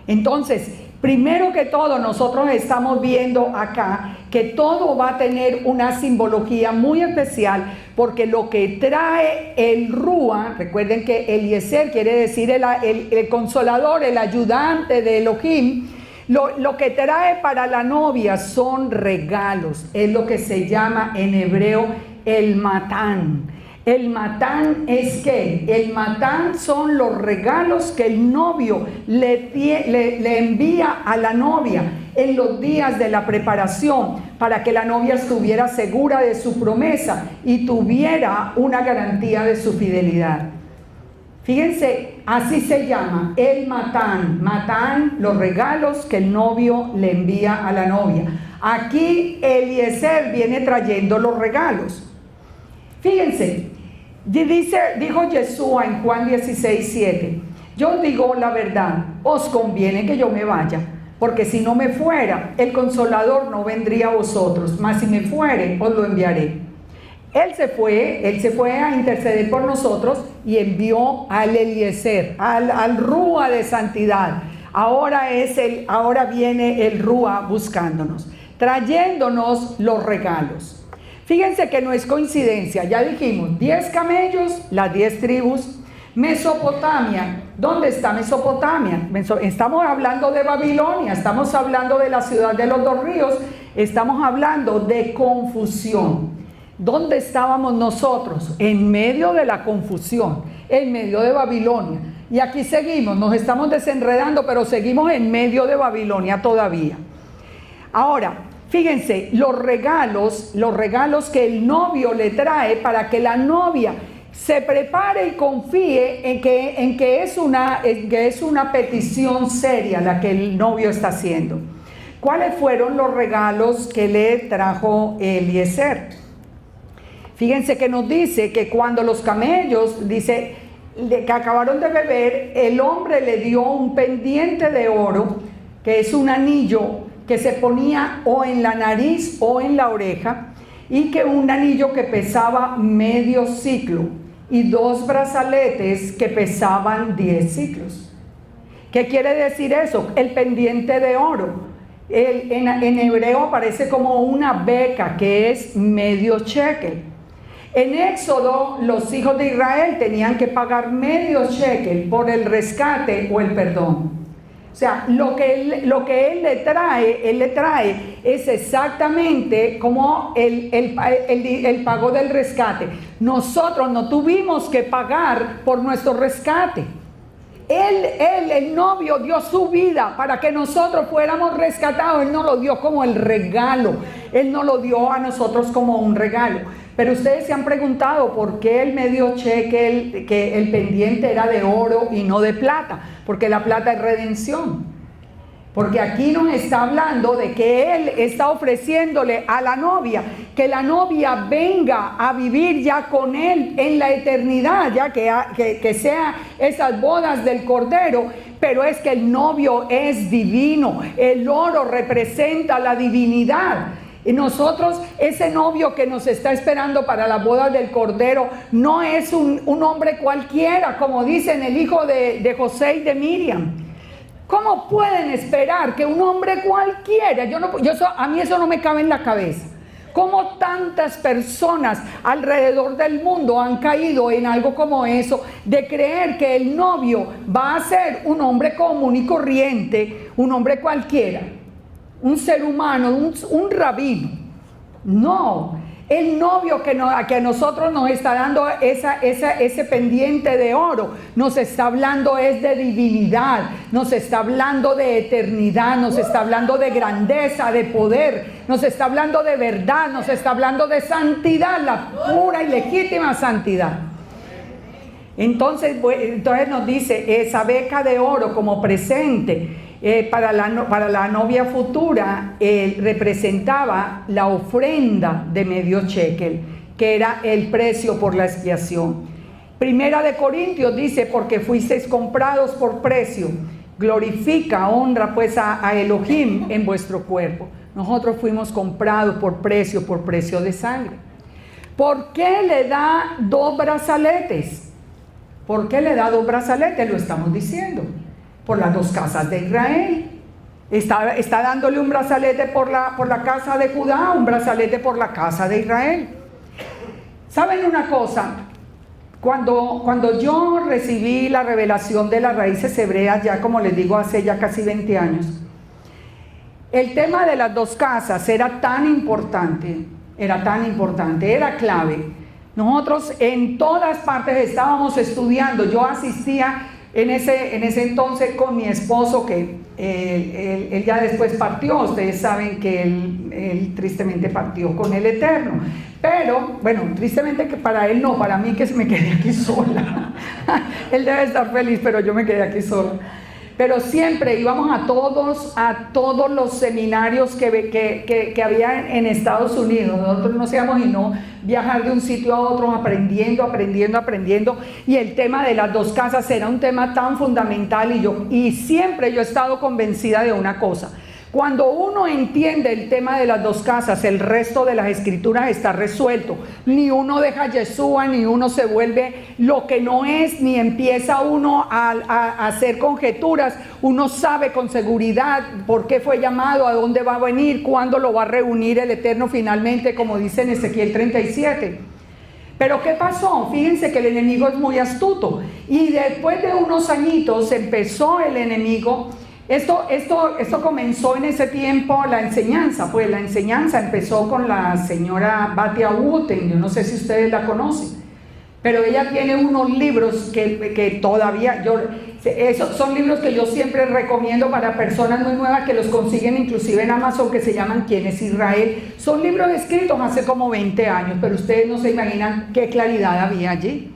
Entonces, primero que todo, nosotros estamos viendo acá que todo va a tener una simbología muy especial, porque lo que trae el Rúa, recuerden que Eliezer quiere decir el consolador, el ayudante de Elohim. Lo que trae para la novia son regalos, es lo que se llama en hebreo el matán. El matán es ¿qué? El matán son los regalos que el novio le envía a la novia en los días de la preparación, para que la novia estuviera segura de su promesa y tuviera una garantía de su fidelidad. Fíjense, así se llama, el matán. Matán, los regalos que el novio le envía a la novia. Aquí Eliezer viene trayendo los regalos. Fíjense, dijo Yeshua en Juan 16:7, yo os digo la verdad, os conviene que yo me vaya, porque si no me fuera, el Consolador no vendría a vosotros, mas si me fuere, os lo enviaré. Él se fue a interceder por nosotros y envió al Eliezer, al Rúa de santidad. Ahora viene el Rúa buscándonos, trayéndonos los regalos. Fíjense que no es coincidencia, ya dijimos, 10 camellos, las 10 tribus. Mesopotamia, ¿dónde está Mesopotamia? Estamos hablando de Babilonia, estamos hablando de la ciudad de los 2 ríos, estamos hablando de confusión. ¿Dónde estábamos nosotros? En medio de la confusión, en medio de Babilonia. Y aquí seguimos, nos estamos desenredando, pero seguimos en medio de Babilonia todavía. Ahora, fíjense, los regalos que el novio le trae para que la novia se prepare y confíe en que es una petición seria la que el novio está haciendo. ¿Cuáles fueron los regalos que le trajo Eliezer? Fíjense que nos dice que cuando los camellos, dice, que acabaron de beber, el hombre le dio un pendiente de oro, que es un anillo que se ponía o en la nariz o en la oreja, y que un anillo que pesaba medio ciclo, y 2 brazaletes que pesaban 10 ciclos. ¿Qué quiere decir eso? El pendiente de oro. En hebreo aparece como una beca, que es medio shekel. En Éxodo, los hijos de Israel tenían que pagar medio shekel por el rescate o el perdón. O sea, lo que él le trae es exactamente como el pago del rescate. Nosotros no tuvimos que pagar por nuestro rescate. el novio dio su vida para que nosotros fuéramos rescatados. Él nos lo dio como el regalo. Él nos lo dio a nosotros como un regalo. Pero ustedes se han preguntado por qué el medio cheque, que el pendiente era de oro y no de plata. Porque la plata es redención. Porque aquí nos está hablando de que Él está ofreciéndole a la novia, que la novia venga a vivir ya con Él en la eternidad, ya que sea esas bodas del Cordero, pero es que el novio es divino, el oro representa la divinidad. Y nosotros, ese novio que nos está esperando para la boda del Cordero, no es un hombre cualquiera, como dicen el hijo de José y de Miriam. ¿Cómo pueden esperar que un hombre cualquiera? A mí eso no me cabe en la cabeza. ¿Cómo tantas personas alrededor del mundo han caído en algo como eso, de creer que el novio va a ser un hombre común y corriente, un hombre cualquiera, un ser humano, un rabino? No. El novio que a nosotros nos está dando ese pendiente de oro, nos está hablando es de divinidad, nos está hablando de eternidad, nos está hablando de grandeza, de poder, nos está hablando de verdad, nos está hablando de santidad, la pura y legítima santidad. Entonces nos dice esa beca de oro como presente. Para la novia futura representaba la ofrenda de medio shekel, que era el precio por la expiación. Primera de Corintios dice, porque fuisteis comprados por precio, glorifica, honra pues a Elohim en vuestro cuerpo. Nosotros fuimos comprados por precio de sangre. ¿Por qué le da 2 brazaletes? ¿Por qué le da 2 brazaletes? Lo estamos diciendo. Por las 2 casas de Israel. Está dándole un brazalete por la casa de Judá, un brazalete por la casa de Israel. ¿Saben una cosa? Cuando yo recibí la revelación de las raíces hebreas, ya como les digo, hace ya casi 20 años, el tema de las 2 casas era tan importante, era clave. Nosotros en todas partes estábamos estudiando. Yo asistía en ese entonces con mi esposo, que él ya después partió. Ustedes saben que él tristemente partió con el Eterno. Pero, bueno, tristemente que para él no, para mí que me quedé aquí sola. Él debe estar feliz, pero yo me quedé aquí sola. Pero siempre íbamos a todos los seminarios que había en Estados Unidos. Nosotros no hacíamos sino viajar de un sitio a otro, aprendiendo. Y el tema de las 2 casas era un tema tan fundamental. Y siempre yo he estado convencida de una cosa. Cuando uno entiende el tema de las 2 casas, el resto de las escrituras está resuelto. Ni uno deja Yeshua, ni uno se vuelve lo que no es, ni empieza uno a hacer conjeturas. Uno sabe con seguridad por qué fue llamado, a dónde va a venir, cuándo lo va a reunir el Eterno finalmente, como dice en Ezequiel 37. Pero ¿qué pasó? Fíjense que el enemigo es muy astuto. Y después de unos añitos empezó el enemigo. Esto comenzó en ese tiempo, la enseñanza empezó con la señora Batia Wooten. Yo no sé si ustedes la conocen, pero ella tiene unos libros que todavía, esos son libros que yo siempre recomiendo para personas muy nuevas, que los consiguen inclusive en Amazon, que se llaman ¿Quién es Israel? Son libros escritos hace como 20 años, pero ustedes no se imaginan qué claridad había allí.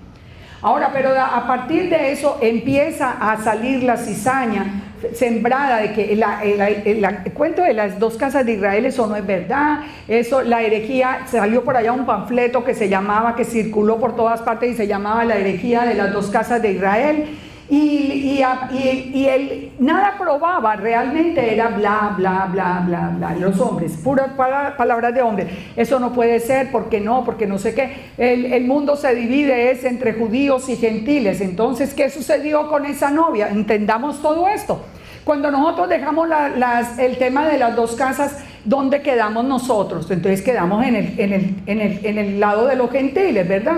Ahora, pero a partir de eso empieza a salir la cizaña sembrada de que el cuento de las 2 casas de Israel, eso no es verdad. Eso, la herejía, salió por allá un panfleto que circuló por todas partes y se llamaba La herejía de las 2 casas de Israel. Y él nada probaba, realmente era bla, bla, bla, bla, bla. Los hombres, puras palabras de hombres. Eso no puede ser, porque no sé qué. El mundo se divide entre judíos y gentiles. Entonces, ¿qué sucedió con esa novia? Entendamos todo esto. Cuando nosotros dejamos el tema de las 2 casas, ¿dónde quedamos nosotros? Entonces quedamos en el lado de los gentiles, ¿verdad?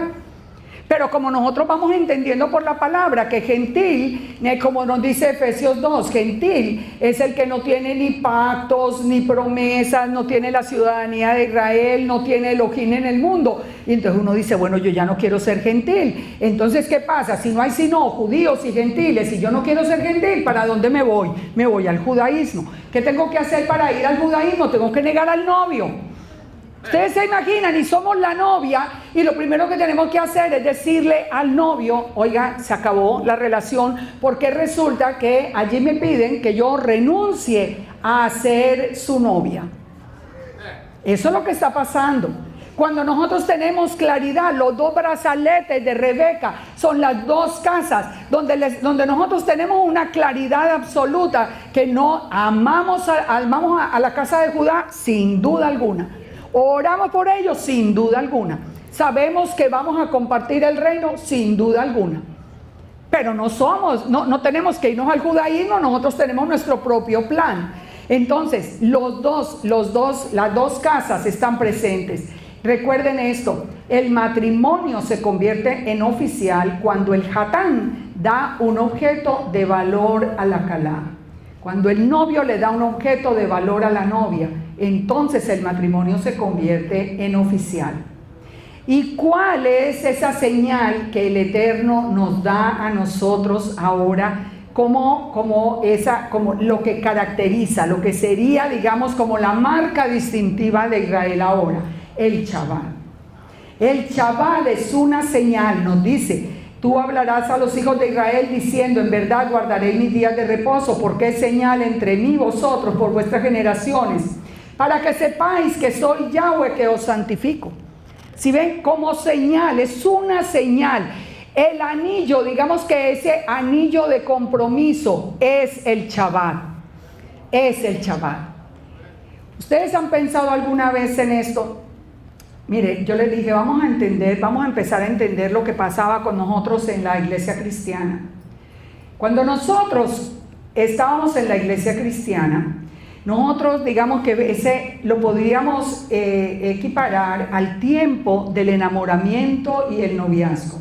Pero como nosotros vamos entendiendo por la palabra que gentil, como nos dice Efesios 2, gentil es el que no tiene ni pactos, ni promesas, no tiene la ciudadanía de Israel, no tiene Elohim en el mundo. Y entonces uno dice, bueno, yo ya no quiero ser gentil. Entonces, ¿qué pasa? Si no hay sino judíos y gentiles, y yo no quiero ser gentil, ¿para dónde me voy? Me voy al judaísmo. ¿Qué tengo que hacer para ir al judaísmo? Tengo que negar al novio. Ustedes se imaginan, y somos la novia, y lo primero que tenemos que hacer es decirle al novio, oiga, se acabó la relación, porque resulta que allí me piden que yo renuncie a ser su novia. Eso es lo que está pasando. Cuando nosotros tenemos claridad, los dos brazaletes de Rebeca son las dos casas donde nosotros tenemos una claridad absoluta que no amamos a la casa de Judá sin duda alguna. Oramos por ellos sin duda alguna. Sabemos que vamos a compartir el reino sin duda alguna. Pero no tenemos que irnos al judaísmo, nosotros tenemos nuestro propio plan. Entonces, las dos casas están presentes. Recuerden esto, el matrimonio se convierte en oficial cuando el hatán da un objeto de valor a la calá. Cuando el novio le da un objeto de valor a la novia, entonces el matrimonio se convierte en oficial. ¿Y cuál es esa señal que el Eterno nos da a nosotros ahora como lo que caracteriza, lo que sería, digamos, como la marca distintiva de Israel ahora? El Shabbat. El Shabbat es una señal, nos dice: tú hablarás a los hijos de Israel diciendo, en verdad guardaré mis días de reposo, porque es señal entre mí y vosotros por vuestras generaciones, para que sepáis que soy Yahweh que os santifico. Si ven, como señal, es una señal. El anillo, digamos que ese anillo de compromiso es el Shabbat. Es el Shabbat. ¿Ustedes han pensado alguna vez en esto? Mire, yo les dije, vamos a empezar a entender lo que pasaba con nosotros en la iglesia cristiana. Cuando nosotros estábamos en la iglesia cristiana, nosotros, digamos que ese lo podríamos equiparar al tiempo del enamoramiento y el noviazgo.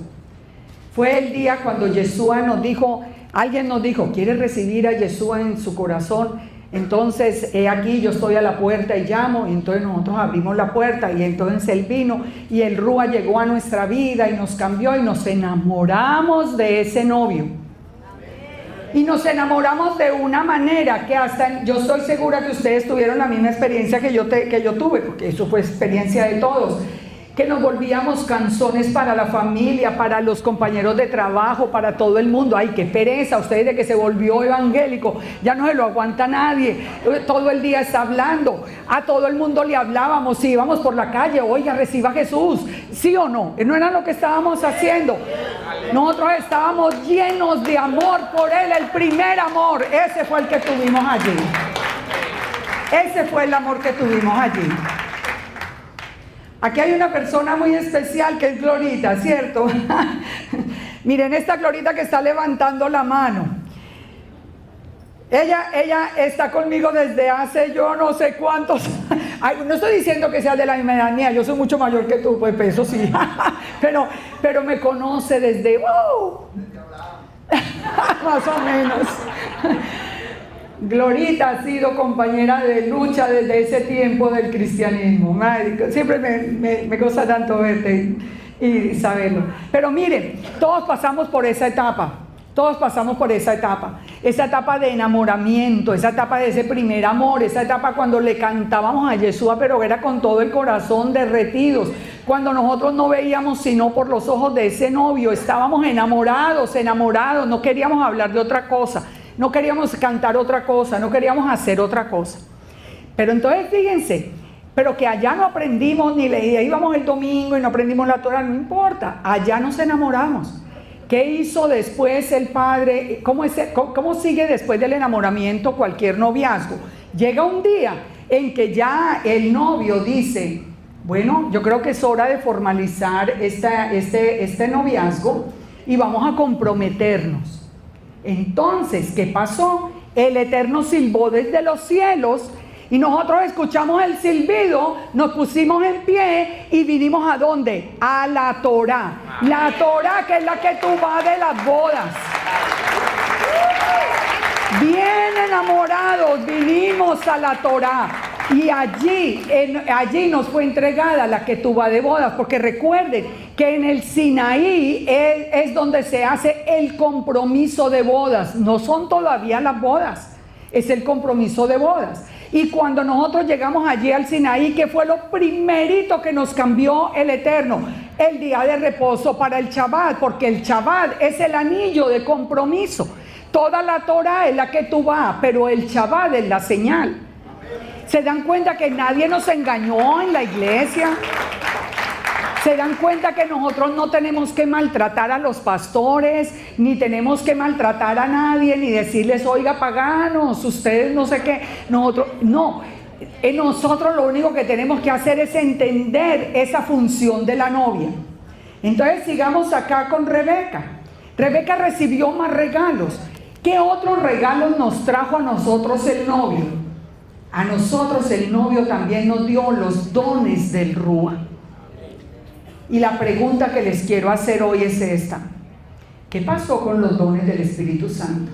Fue el día cuando Yeshua nos dijo, alguien nos dijo, ¿quiere recibir a Yeshua en su corazón? Entonces, aquí yo estoy a la puerta y llamo, y entonces nosotros abrimos la puerta, y entonces Él vino, y el Rúa llegó a nuestra vida, y nos cambió, y nos enamoramos de ese novio. Y nos enamoramos de una manera que hasta, yo estoy segura que ustedes tuvieron la misma experiencia que yo tuve, porque eso fue experiencia de todos, que nos volvíamos canzones para la familia, para los compañeros de trabajo, para todo el mundo. Ay, qué pereza, ustedes de que se volvió evangélico, ya no se lo aguanta nadie, todo el día está hablando, a todo el mundo le hablábamos, si íbamos por la calle, oiga, reciba a Jesús, ¿sí o no? No era lo que estábamos haciendo. Nosotros estábamos llenos de amor por Él, el primer amor, ese fue el que tuvimos allí. Ese fue el amor que tuvimos allí. Aquí hay una persona muy especial que es Glorita, ¿cierto? Miren esta Glorita que está levantando la mano. Ella está conmigo desde hace yo no sé cuántos. Ay, no estoy diciendo que sea de la misma edad mía, yo soy mucho mayor que tú, pues eso sí. pero me conoce desde... más o menos. Glorita ha sido compañera de lucha desde ese tiempo del cristianismo. Siempre me goza tanto verte y saberlo. Pero miren, todos pasamos por esa etapa. Todos pasamos por esa etapa de enamoramiento, esa etapa de ese primer amor, esa etapa cuando le cantábamos a Yeshua, pero era con todo el corazón derretidos, cuando nosotros no veíamos sino por los ojos de ese novio, estábamos enamorados, no queríamos hablar de otra cosa, no queríamos cantar otra cosa, no queríamos hacer otra cosa. Pero entonces fíjense, pero que allá no aprendimos, ni íbamos el domingo y no aprendimos la Torah, no importa, allá nos enamoramos. ¿Qué hizo después el padre? ¿Cómo sigue después del enamoramiento cualquier noviazgo? Llega un día en que ya el novio dice, bueno, yo creo que es hora de formalizar este noviazgo y vamos a comprometernos. Entonces, ¿qué pasó? El Eterno silbó desde los cielos Y nosotros escuchamos el silbido, nos pusimos en pie y vinimos ¿a dónde? A la Torá. La Torá, que es la que tú vas de las bodas. Bien enamorados, vinimos a la Torá. Y allí nos fue entregada la ketubá de bodas, porque recuerden que en el Sinaí es donde se hace el compromiso de bodas. No son todavía las bodas, es el compromiso de bodas. Y cuando nosotros llegamos allí al Sinaí, ¿qué fue lo primerito que nos cambió el Eterno? El día de reposo para el Shabbat, porque el Shabbat es el anillo de compromiso. Toda la Torah es la ketubá, pero el Shabbat es la señal. ¿Se dan cuenta que nadie nos engañó en la iglesia? ¿Se dan cuenta que nosotros no tenemos que maltratar a los pastores, ni tenemos que maltratar a nadie, ni decirles, oiga, paganos, ustedes no sé qué? Nosotros lo único que tenemos que hacer es entender esa función de la novia. Entonces sigamos acá con Rebeca. Rebeca recibió más regalos. ¿Qué otros regalos nos trajo a nosotros el novio? A nosotros el novio también nos dio los dones del Rúa. Y la pregunta que les quiero hacer hoy es esta: ¿qué pasó con los dones del Espíritu Santo?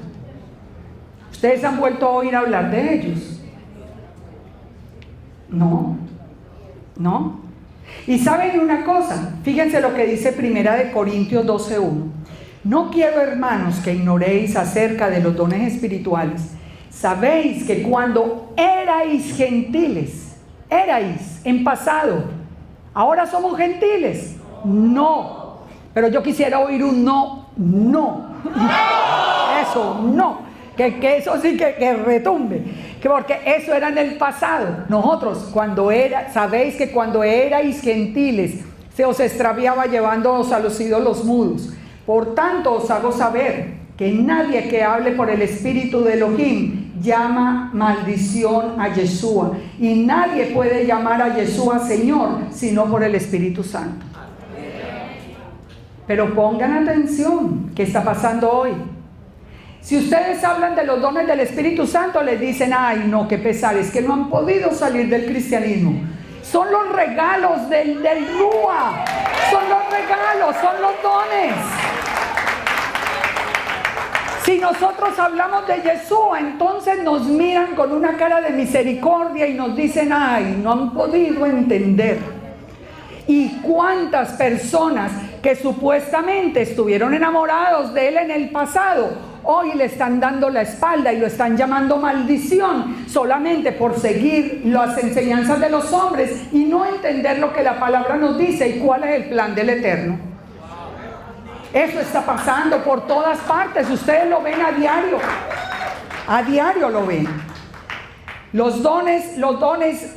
¿Ustedes han vuelto a oír hablar de ellos? No. Y saben una cosa, fíjense lo que dice 1 Corintios 12:1. No quiero, hermanos, que ignoréis acerca de los dones espirituales. Sabéis que cuando erais gentiles, erais en pasado, ¿ahora somos gentiles? No. Pero yo quisiera oír un no. Eso, no. Que eso sí que retumbe. Porque eso era en el pasado. Nosotros, sabéis que cuando erais gentiles, se os extraviaba llevándoos a los ídolos mudos. Por tanto, os hago saber que nadie que hable por el Espíritu de Elohim llama maldición a Yeshua, y nadie puede llamar a Yeshua Señor sino por el Espíritu Santo. Pero pongan atención, ¿qué está pasando hoy? Si ustedes hablan de los dones del Espíritu Santo, les dicen, ay no, qué pesar, es que no han podido salir del cristianismo. Son los regalos del Rúa, son los regalos, son los dones. Si nosotros hablamos de Yeshua, entonces nos miran con una cara de misericordia y nos dicen, ay, no han podido entender. Y cuántas personas que supuestamente estuvieron enamorados de él en el pasado, hoy le están dando la espalda y lo están llamando maldición, solamente por seguir las enseñanzas de los hombres y no entender lo que la palabra nos dice y cuál es el plan del Eterno. Eso está pasando por todas partes, ustedes lo ven a diario lo ven. Los dones,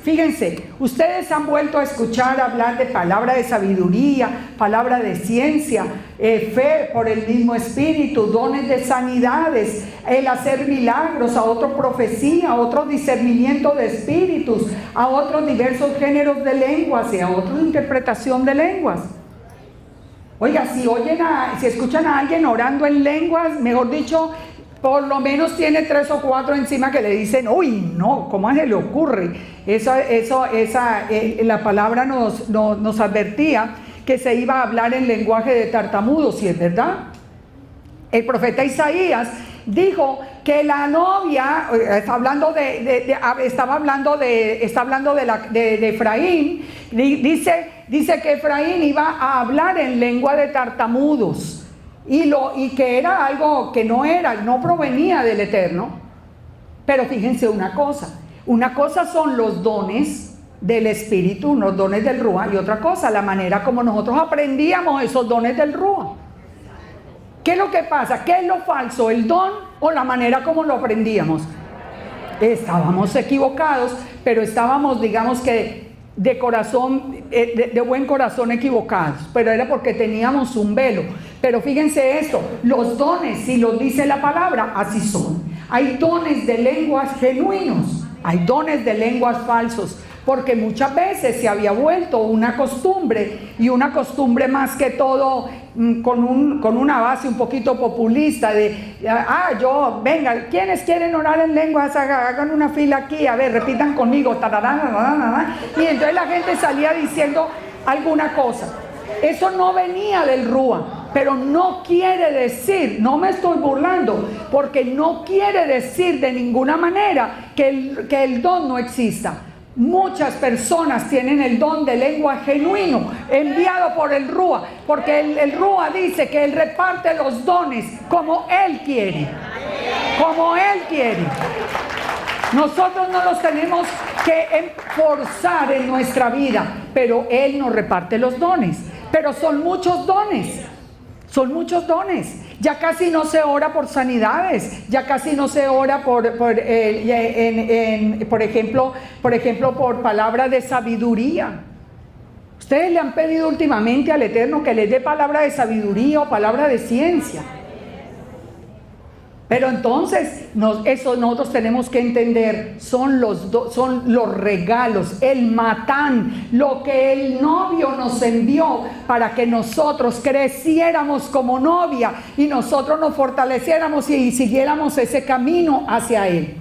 fíjense, ustedes han vuelto a escuchar hablar de palabra de sabiduría, palabra de ciencia, fe por el mismo Espíritu, dones de sanidades, el hacer milagros, a otro profecía, a otro discernimiento de espíritus, a otros diversos géneros de lenguas y a otros interpretación de lenguas. Oiga, si escuchan a alguien orando en lenguas, mejor dicho, por lo menos tiene 3 o 4 encima que le dicen, uy, no, ¿cómo se le ocurre? La palabra nos advertía que se iba a hablar en lenguaje de tartamudos, y es verdad. El profeta Isaías dijo que la novia, está hablando de Efraín, dice que Efraín iba a hablar en lengua de tartamudos. Y que era algo que no provenía del Eterno. Pero fíjense una cosa son los dones del Espíritu, los dones del Rúa, y otra cosa, la manera como nosotros aprendíamos esos dones del Rúa. ¿Qué es lo que pasa? ¿Qué es lo falso? ¿El don o la manera como lo aprendíamos? Estábamos equivocados, pero estábamos, digamos que de corazón, de buen corazón equivocados, pero era porque teníamos un velo. Pero fíjense esto, los dones, si los dice la palabra, así son. Hay dones de lenguas genuinos, hay dones de lenguas falsos. porque muchas veces se había vuelto una costumbre, y una costumbre más que todo con una base un poquito populista de, venga, ¿quiénes quieren orar en lenguas? Hagan una fila aquí, a ver, repitan conmigo, y entonces la gente salía diciendo alguna cosa. Eso no venía del Rúa, pero no quiere decir, no me estoy burlando, porque no quiere decir de ninguna manera que el don no exista. Muchas personas tienen el don de lengua genuino, enviado por el Rúa, porque el Rúa dice que Él reparte los dones como Él quiere, como Él quiere. Nosotros no los tenemos que forzar en nuestra vida, pero Él nos reparte los dones. Pero son muchos dones, son muchos dones. Ya casi no se ora por sanidades, ya casi no se ora por ejemplo, por palabra de sabiduría. Ustedes le han pedido últimamente al Eterno que les dé palabra de sabiduría o palabra de ciencia. Pero entonces, eso nosotros tenemos que entender, son los regalos, el matán, lo que el novio nos envió para que nosotros creciéramos como novia y nosotros nos fortaleciéramos y siguiéramos ese camino hacia Él.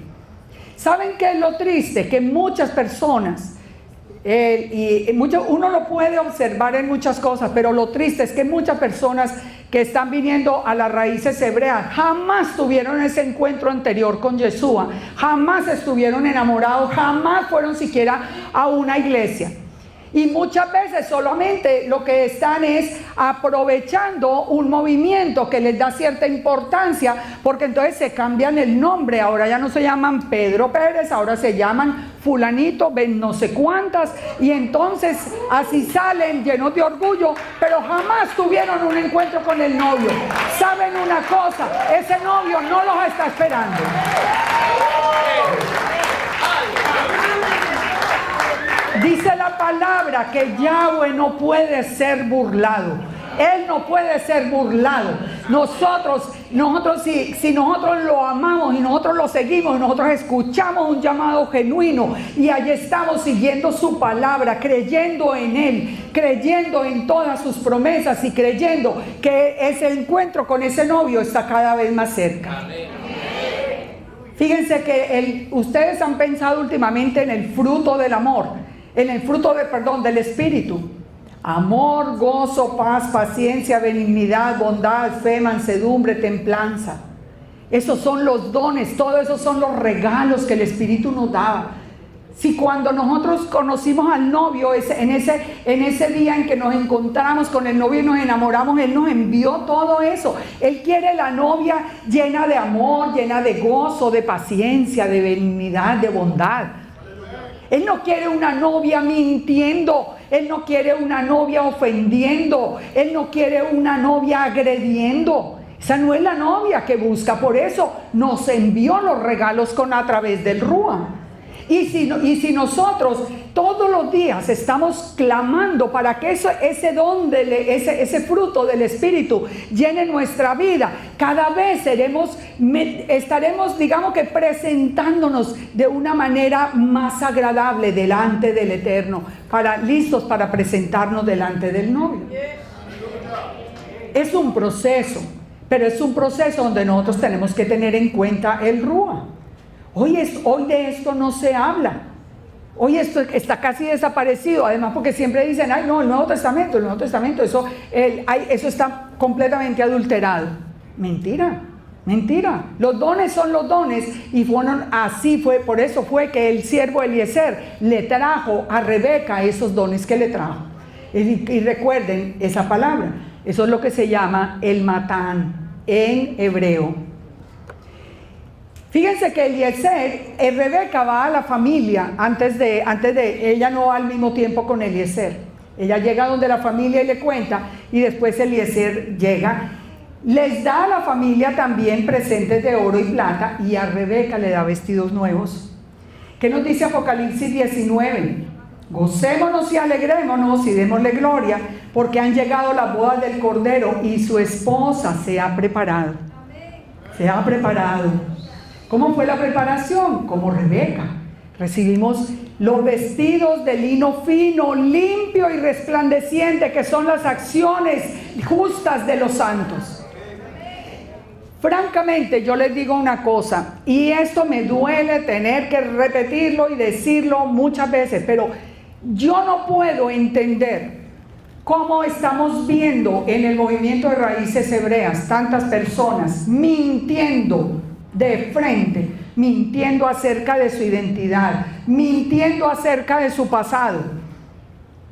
¿Saben qué es lo triste? Que muchas personas, uno lo puede observar en muchas cosas, pero lo triste es que muchas personas que están viniendo a las raíces hebreas jamás tuvieron ese encuentro anterior con Yeshua, jamás estuvieron enamorados, jamás fueron siquiera a una iglesia. Y muchas veces solamente lo que están es aprovechando un movimiento que les da cierta importancia, porque entonces se cambian el nombre. Ahora ya no se llaman Pedro Pérez, ahora se llaman fulanito, ven no sé cuántas, y entonces así salen llenos de orgullo, pero jamás tuvieron un encuentro con el novio. ¿Saben una cosa? Ese novio no los está esperando. Dice la palabra que Yahweh no puede ser burlado. Él no puede ser burlado. Nosotros si nosotros lo amamos y nosotros lo seguimos y nosotros escuchamos un llamado genuino y allí estamos siguiendo su palabra, creyendo en Él, creyendo en todas sus promesas y creyendo que ese encuentro con ese novio está cada vez más cerca. Fíjense que ustedes han pensado últimamente en el fruto del amor, en el fruto del Espíritu. Amor, gozo, paz, paciencia, benignidad, bondad, fe, mansedumbre, templanza. Esos son los dones, todos esos son los regalos que el Espíritu nos da. Si cuando nosotros conocimos al novio, en ese día en que nos encontramos con el novio y nos enamoramos, Él nos envió todo eso. Él quiere la novia llena de amor, llena de gozo, de paciencia, de benignidad, de bondad. Él no quiere una novia mintiendo, Él no quiere una novia ofendiendo, Él no quiere una novia agrediendo. Esa no es la novia que busca, por eso nos envió los regalos a través del Rúa. Y si nosotros todos los días estamos clamando para que ese don, ese fruto del Espíritu llene nuestra vida, cada vez estaremos, digamos que presentándonos de una manera más agradable delante del Eterno, listos para presentarnos delante del novio. Es un proceso, pero es un proceso donde nosotros tenemos que tener en cuenta el Rúa. Hoy de esto no se habla. Hoy esto está casi desaparecido. Además, porque siempre dicen, el Nuevo Testamento, eso está completamente adulterado. Mentira. Los dones son los dones, y por eso fue que el siervo Eliezer le trajo a Rebeca esos dones que le trajo. Y recuerden esa palabra. Eso es lo que se llama el matán en hebreo. Fíjense que Rebeca va a la familia antes de ella no va al mismo tiempo con Eliezer. Ella llega donde la familia y le cuenta, y después Eliezer llega, les da a la familia también presentes de oro y plata, y a Rebeca le da vestidos nuevos. ¿Qué nos dice Apocalipsis 19? Gocémonos y alegrémonos y démosle gloria, porque han llegado las bodas del Cordero y su esposa se ha preparado. Se ha preparado. ¿Cómo fue la preparación? Como Rebeca. Recibimos los vestidos de lino fino, limpio y resplandeciente, que son las acciones justas de los santos. Francamente, yo les digo una cosa, y esto me duele tener que repetirlo y decirlo muchas veces, pero yo no puedo entender cómo estamos viendo en el movimiento de Raíces Hebreas tantas personas mintiendo de frente, mintiendo acerca de su identidad, mintiendo acerca de su pasado.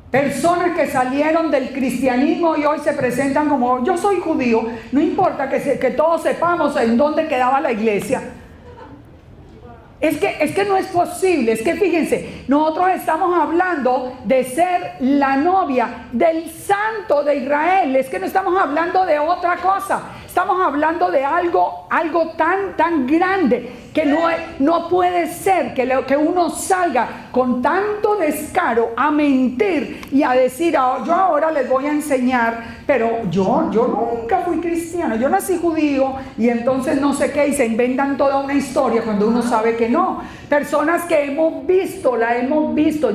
Personas que salieron del cristianismo y hoy se presentan como: yo soy judío. No importa que todos sepamos en dónde quedaba la iglesia. Es que no es posible. Es que fíjense, nosotros estamos hablando de ser la novia del Santo de Israel. Es que no estamos hablando de otra cosa. Estamos hablando de algo tan grande que no puede ser que uno salga con tanto descaro a mentir y a decir: yo ahora les voy a enseñar, pero yo nunca fui cristiano, yo nací judío y entonces no sé qué, y se inventan toda una historia cuando uno sabe que no. Personas que hemos visto,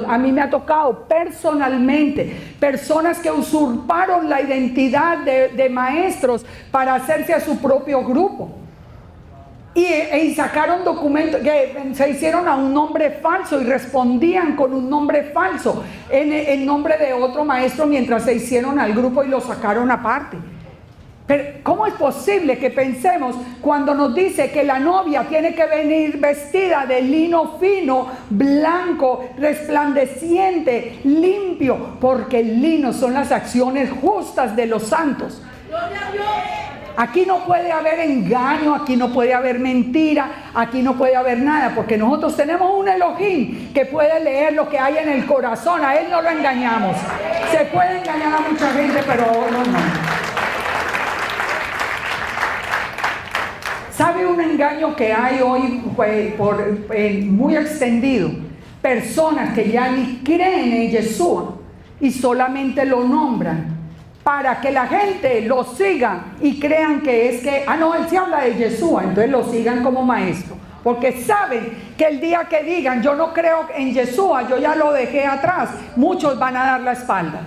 a mí me ha tocado personalmente, personas que usurparon la identidad de maestros para hacerse a su propio grupo. Y sacaron documentos que se hicieron a un nombre falso y respondían con un nombre falso en el nombre de otro maestro mientras se hicieron al grupo y lo sacaron aparte. Pero ¿cómo es posible que pensemos cuando nos dice que la novia tiene que venir vestida de lino fino, blanco, resplandeciente, limpio? Porque el lino son las acciones justas de los santos. Aquí no puede haber engaño, aquí no puede haber mentira, aquí no puede haber nada, porque nosotros tenemos un Elohim que puede leer lo que hay en el corazón. A él no lo engañamos. Se puede engañar a mucha gente, pero no. ¿Sabe un engaño que hay hoy muy extendido? Personas que ya ni creen en Yeshua y solamente lo nombran para que la gente lo siga y crean que él sí habla de Yeshua, entonces lo sigan como maestro, porque saben que el día que digan: yo no creo en Yeshua, yo ya lo dejé atrás, muchos van a dar la espalda.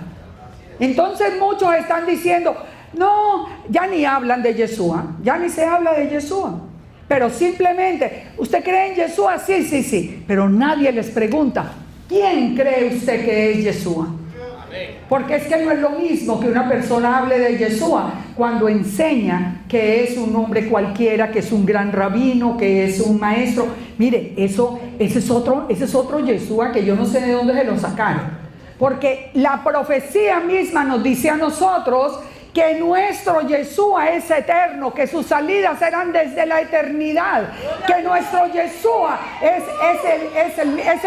Entonces muchos están diciendo: no, ya ni hablan de Yeshua, ya ni se habla de Yeshua. Pero simplemente: ¿usted cree en Yeshua? Sí. Pero nadie les pregunta: ¿quién cree usted que es Yeshua? Porque es que no es lo mismo que una persona hable de Yeshua cuando enseña que es un hombre cualquiera, que es un gran rabino, que es un maestro. Mire, ese es otro Yeshua que yo no sé de dónde se lo sacaron. Porque la profecía misma nos dice a nosotros que nuestro Yeshua es eterno, que sus salidas serán desde la eternidad, que nuestro Yeshua es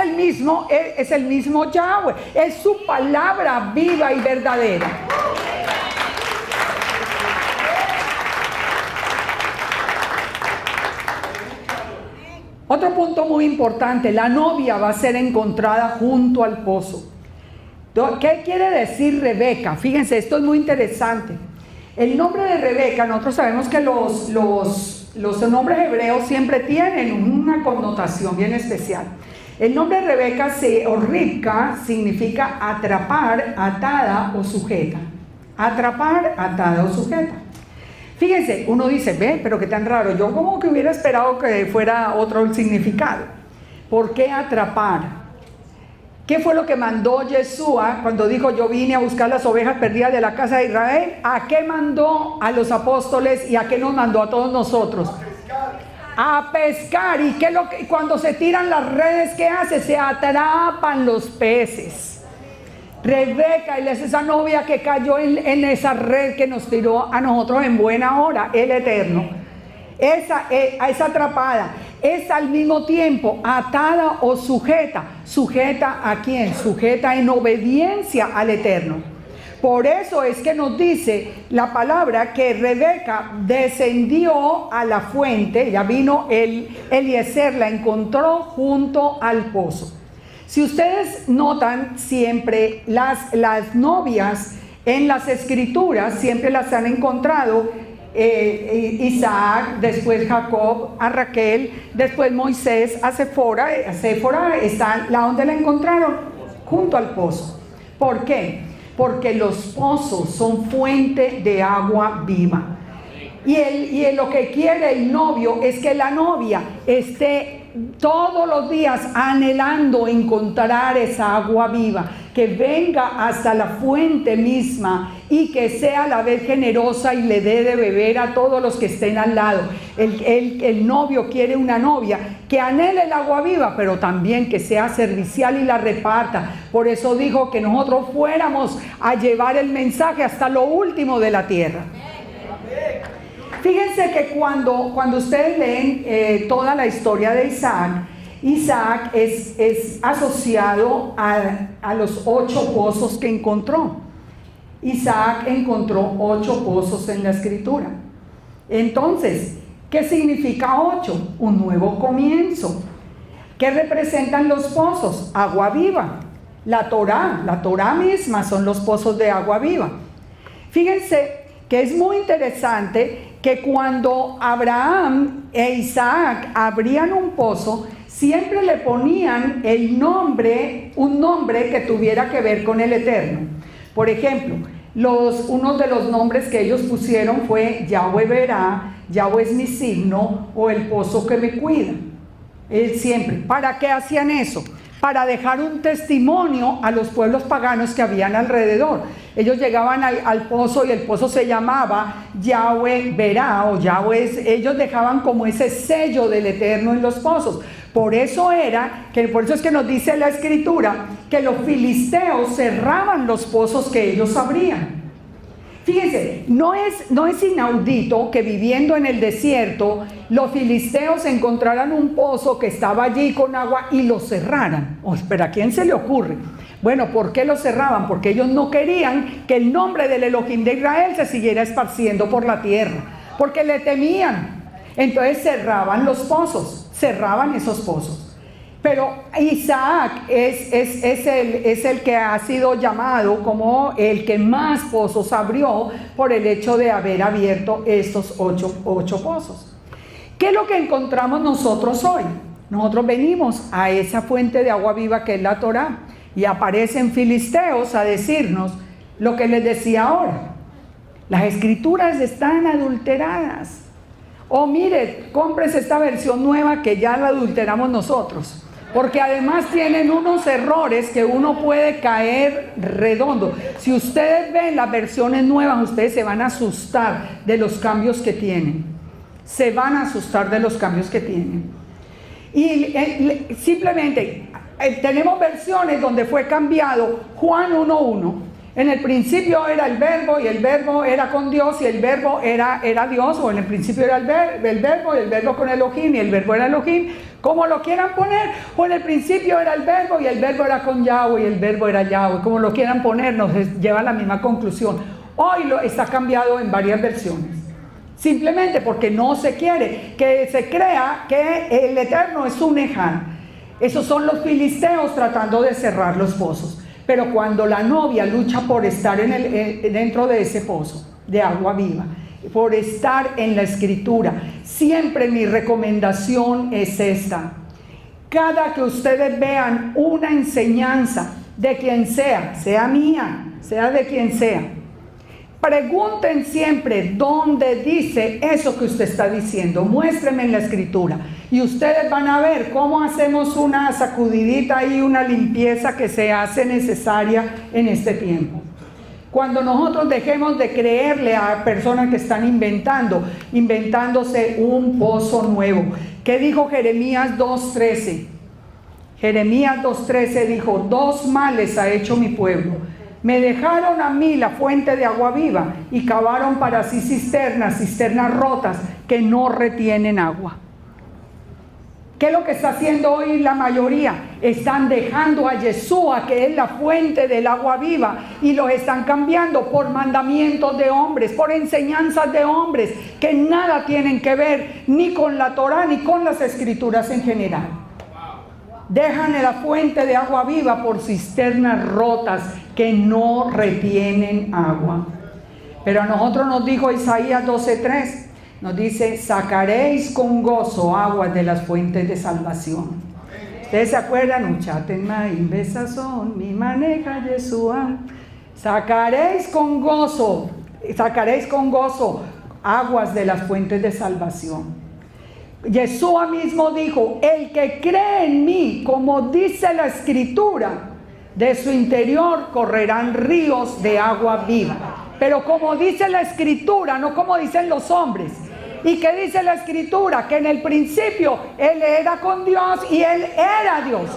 el mismo Yahweh, es su palabra viva y verdadera. Otro punto muy importante: la novia va a ser encontrada junto al pozo. ¿Qué quiere decir Rebeca? Fíjense, esto es muy interesante. El nombre de Rebeca, nosotros sabemos que los nombres hebreos siempre tienen una connotación bien especial. El nombre de Rebeca o Ribka significa atrapar, atada o sujeta. Atrapar, atada o sujeta. Fíjense, uno dice: ve, pero qué tan raro. Yo como que hubiera esperado que fuera otro el significado. ¿Por qué atrapar? ¿Qué fue lo que mandó Yeshua cuando dijo: yo vine a buscar las ovejas perdidas de la casa de Israel? ¿A qué mandó a los apóstoles y a qué nos mandó a todos nosotros? A pescar. ¿Y cuando se tiran las redes, qué hace? Se atrapan los peces. Rebeca, él es esa novia que cayó en esa red que nos tiró a nosotros en buena hora, el Eterno. Esa atrapada es al mismo tiempo atada o sujeta. ¿Sujeta a quién? Sujeta en obediencia al Eterno. Por eso es que nos dice la palabra que Rebeca descendió a la fuente. Ya vino Eliezer, la encontró junto al pozo. Si ustedes notan, siempre las novias en las escrituras siempre las han encontrado Isaac, después Jacob a Raquel, después Moisés a Séfora. Séfora está donde la encontraron, junto al pozo. ¿Por qué? Porque los pozos son fuente de agua viva. Y lo que quiere el novio es que la novia esté todos los días anhelando encontrar esa agua viva, que venga hasta la fuente misma y que sea a la vez generosa y le dé de beber a todos los que estén al lado. El novio quiere una novia que anhele el agua viva, pero también que sea servicial y la reparta. Por eso dijo que nosotros fuéramos a llevar el mensaje hasta lo último de la tierra. Fíjense que cuando ustedes leen toda la historia de Isaac es asociado a los 8 pozos que encontró. Isaac encontró 8 pozos en la escritura. Entonces, ¿qué significa 8? Un nuevo comienzo. ¿Qué representan los pozos? Agua viva. La Torá misma son los pozos de agua viva. Fíjense que es muy interesante que cuando Abraham e Isaac abrían un pozo, siempre le ponían un nombre que tuviera que ver con el Eterno. Por ejemplo, uno de los nombres que ellos pusieron fue Yahweh verá, Yahweh es mi signo, o el pozo que me cuida. Siempre. ¿Para qué hacían eso? Para dejar un testimonio a los pueblos paganos que habían alrededor. Ellos llegaban al pozo y el pozo se llamaba Yahweh verá, o Yahweh. Ellos dejaban como ese sello del Eterno en los pozos. Por eso es que nos dice la Escritura que los filisteos cerraban los pozos que ellos abrían. Fíjense, no es inaudito que viviendo en el desierto, los filisteos encontraran un pozo que estaba allí con agua y lo cerraran. Pero ¿a quién se le ocurre? Bueno, ¿por qué lo cerraban? Porque ellos no querían que el nombre del Elohim de Israel se siguiera esparciendo por la tierra, porque le temían. Entonces cerraban los pozos, cerraban esos pozos. Pero Isaac es el que ha sido llamado como el que más pozos abrió por el hecho de haber abierto estos 8 pozos. ¿Qué es lo que encontramos nosotros hoy? Nosotros venimos a esa fuente de agua viva que es la Torá, y aparecen filisteos a decirnos lo que les decía ahora. Las escrituras están adulteradas. Mire, cómprese esta versión nueva que ya la adulteramos nosotros. Porque además tienen unos errores que uno puede caer redondo. Si ustedes ven las versiones nuevas, ustedes se van a asustar de los cambios que tienen. Se van a asustar de los cambios que tienen. Y simplemente tenemos versiones donde fue cambiado Juan 1:1. En el principio era el verbo y el verbo era con Dios y el verbo era Dios, o en el principio era el verbo y el verbo con Elohim y el verbo era Elohim, como lo quieran poner, o en el principio era el verbo y el verbo era con Yahweh y el verbo era Yahweh, como lo quieran poner, nos lleva a la misma conclusión. Hoy está cambiado en varias versiones, simplemente porque no se quiere que se crea que el Eterno es un Ejad. Esos son los filisteos tratando de cerrar los pozos. Pero cuando la novia lucha por estar dentro de ese pozo de agua viva, por estar en la Escritura, siempre mi recomendación es esta: cada que ustedes vean una enseñanza de quien sea mía, sea de quien sea, pregunten siempre dónde dice eso que usted está diciendo. Muéstrenme en la Escritura y ustedes van a ver cómo hacemos una sacudidita y una limpieza que se hace necesaria en este tiempo. Cuando nosotros dejemos de creerle a personas que están inventándose un pozo nuevo. ¿Qué dijo Jeremías 2:13? Jeremías 2:13 dijo: 2 males ha hecho mi pueblo. Me dejaron a mí la fuente de agua viva y cavaron para sí cisternas rotas que no retienen agua. ¿Qué es lo que está haciendo hoy la mayoría? Están dejando a Yeshua, que es la fuente del agua viva, y los están cambiando por mandamientos de hombres, por enseñanzas de hombres, que nada tienen que ver ni con la Torá ni con las Escrituras en general. Dejan la fuente de agua viva por cisternas rotas que no retienen agua. Pero a nosotros nos dijo Isaías 12:3, nos dice, sacaréis con gozo aguas de las fuentes de salvación. ¿Ustedes se acuerdan? Mi maneja Yeshua. Sacaréis con gozo aguas de las fuentes de salvación. Yeshua mismo dijo, el que cree en mí, como dice la Escritura, de su interior correrán ríos de agua viva. Pero como dice la Escritura, no como dicen los hombres. ¿Y qué dice la Escritura? Que en el principio Él era con Dios y Él era Dios.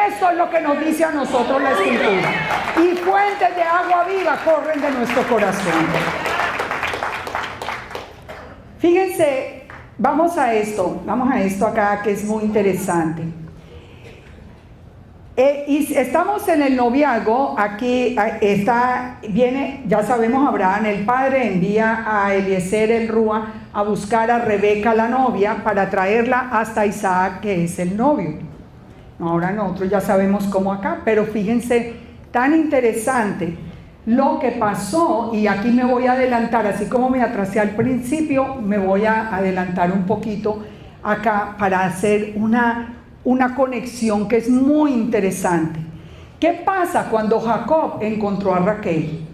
Eso es lo que nos dice a nosotros la Escritura. Y fuentes de agua viva corren de nuestro corazón. Fíjense, vamos a esto acá que es muy interesante. Y estamos en el noviazgo, aquí viene, ya sabemos, Abraham, el padre, envía a Eliezer el Rúa a buscar a Rebeca la novia para traerla hasta Isaac, que es el novio. Ahora nosotros ya sabemos cómo acá, pero fíjense, tan interesante lo que pasó, y aquí me voy a adelantar, así como me atrasé al principio, me voy a adelantar un poquito acá para hacer una conexión que es muy interesante. ¿Qué pasa cuando Jacob encontró a Raquel?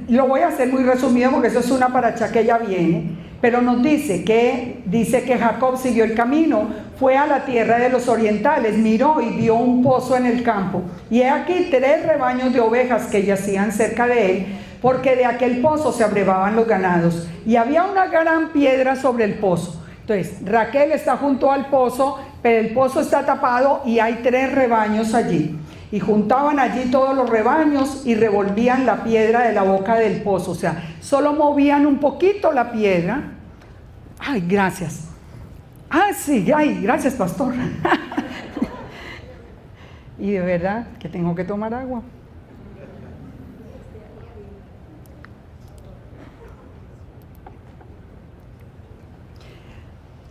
Lo voy a hacer muy resumido porque eso es una paracha que ya viene, pero nos dice que Jacob siguió el camino, fue a la tierra de los orientales, miró y vio un pozo en el campo, y he aquí 3 rebaños de ovejas que yacían cerca de él, porque de aquel pozo se abrevaban los ganados, y había una gran piedra sobre el pozo. Entonces, Raquel está junto al pozo, pero el pozo está tapado y hay 3 rebaños allí. Y juntaban allí todos los rebaños y revolvían la piedra de la boca del pozo. O sea, solo movían un poquito la piedra. Ay, gracias. Sí, ay, gracias, pastor. Y de verdad que tengo que tomar agua.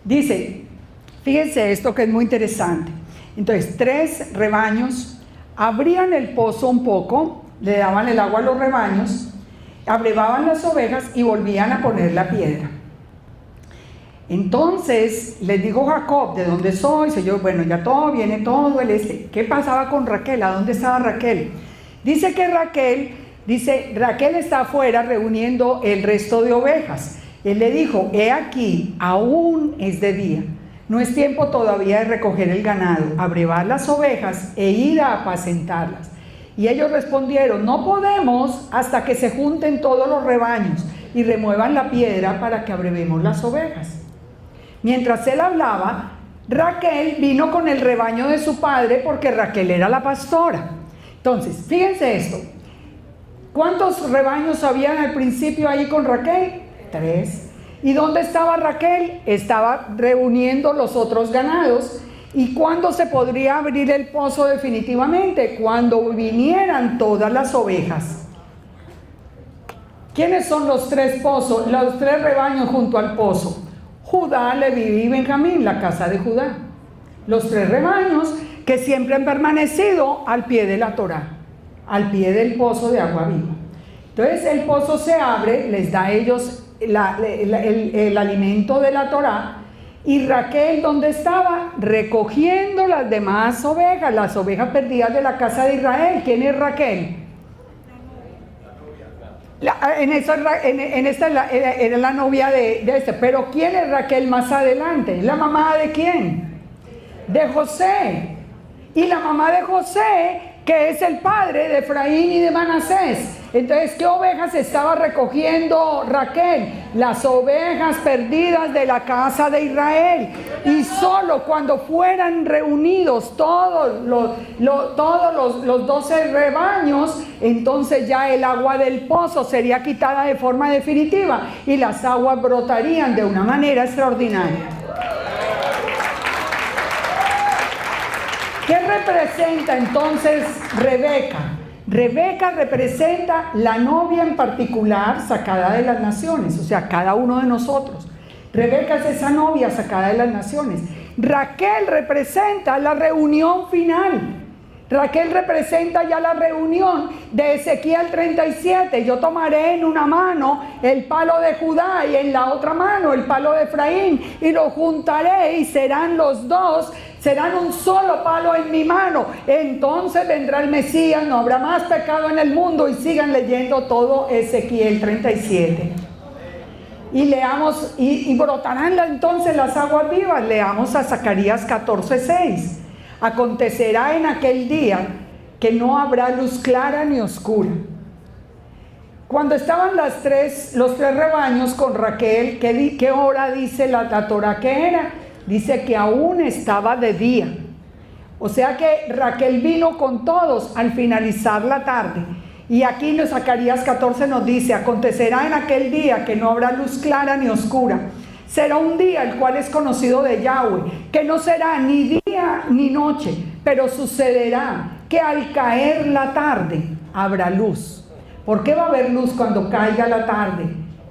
Dice, fíjense esto que es muy interesante. Entonces, 3 rebaños abrían el pozo un poco, le daban el agua a los rebaños, abrevaban las ovejas y volvían a poner la piedra. Entonces les dijo Jacob, ¿de dónde soy? Dice yo, bueno, ya todo viene, todo el este. ¿Qué pasaba con Raquel? ¿A dónde estaba Raquel? Dice que Raquel está afuera reuniendo el resto de ovejas. Él le dijo, he aquí, aún es de día, no es tiempo todavía de recoger el ganado, abrevar las ovejas e ir a apacentarlas. Y ellos respondieron, no podemos hasta que se junten todos los rebaños y remuevan la piedra para que abrevemos las ovejas. Mientras él hablaba, Raquel vino con el rebaño de su padre porque Raquel era la pastora. Entonces, fíjense esto, ¿cuántos rebaños habían al principio ahí con Raquel? 3. ¿Y dónde estaba Raquel? Estaba reuniendo los otros ganados. ¿Y cuándo se podría abrir el pozo definitivamente? Cuando vinieran todas las ovejas. ¿Quiénes son los 3 pozos, los 3 rebaños junto al pozo? Judá, Leví y Benjamín, la casa de Judá. Los 3 rebaños que siempre han permanecido al pie de la Torá, al pie del pozo de agua viva. Entonces el pozo se abre, les da a ellos el alimento de la Torá, y Raquel, ¿dónde estaba? Recogiendo las demás ovejas, las ovejas perdidas de la casa de Israel. ¿Quién es Raquel? Era la novia de este. Pero ¿quién es Raquel más adelante? ¿La mamá de quién? De José. Y la mamá de José, que es el padre de Efraín y de Manasés. Entonces, ¿qué ovejas estaba recogiendo Raquel? Las ovejas perdidas de la casa de Israel. Y solo cuando fueran reunidos todos los 12 rebaños, entonces ya el agua del pozo sería quitada de forma definitiva y las aguas brotarían de una manera extraordinaria. ¿Qué representa entonces Rebeca? Rebeca representa la novia en particular sacada de las naciones, o sea, cada uno de nosotros. Rebeca es esa novia sacada de las naciones. Raquel representa la reunión final. Raquel representa ya la reunión de Ezequiel 37. Yo tomaré en una mano el palo de Judá y en la otra mano el palo de Efraín, y los juntaré y serán los dos, serán un solo palo en mi mano. Entonces vendrá el Mesías, no habrá más pecado en el mundo. Y sigan leyendo todo Ezequiel 37. Y leamos, y brotarán entonces las aguas vivas. Leamos a Zacarías 14:6. Acontecerá en aquel día que no habrá luz clara ni oscura. Cuando estaban los tres rebaños con Raquel, ¿qué hora dice la Torá que era? Dice que aún estaba de día. O sea que Raquel vino con todos al finalizar la tarde. Y aquí en Zacarías 14 nos dice: acontecerá en aquel día que no habrá luz clara ni oscura. Será un día el cual es conocido de Yahweh, que no será ni día ni noche, pero sucederá que al caer la tarde habrá luz. ¿Por qué va a haber luz cuando caiga la tarde?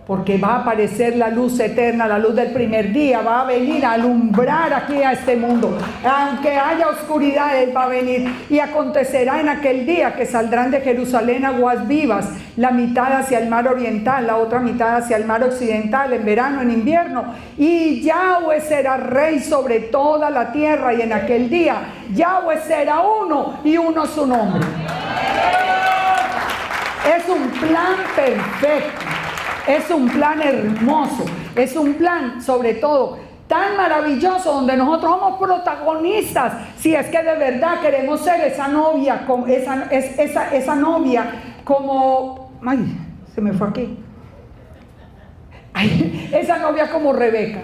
Porque va a aparecer la luz eterna, la luz del primer día, va a venir a alumbrar aquí a este mundo. Aunque haya oscuridad, Él va a venir. Y acontecerá en aquel día que saldrán de Jerusalén aguas vivas, la mitad hacia el mar oriental, la otra mitad hacia el mar occidental, en verano, en invierno. Y Yahweh será rey sobre toda la tierra, y en aquel día Yahweh será uno y uno su nombre. Es un plan perfecto. Es un plan hermoso, es un plan sobre todo tan maravilloso, donde nosotros somos protagonistas, si es que de verdad queremos ser esa novia, esa novia como, ay, se me fue aquí, ay, esa novia como Rebeca.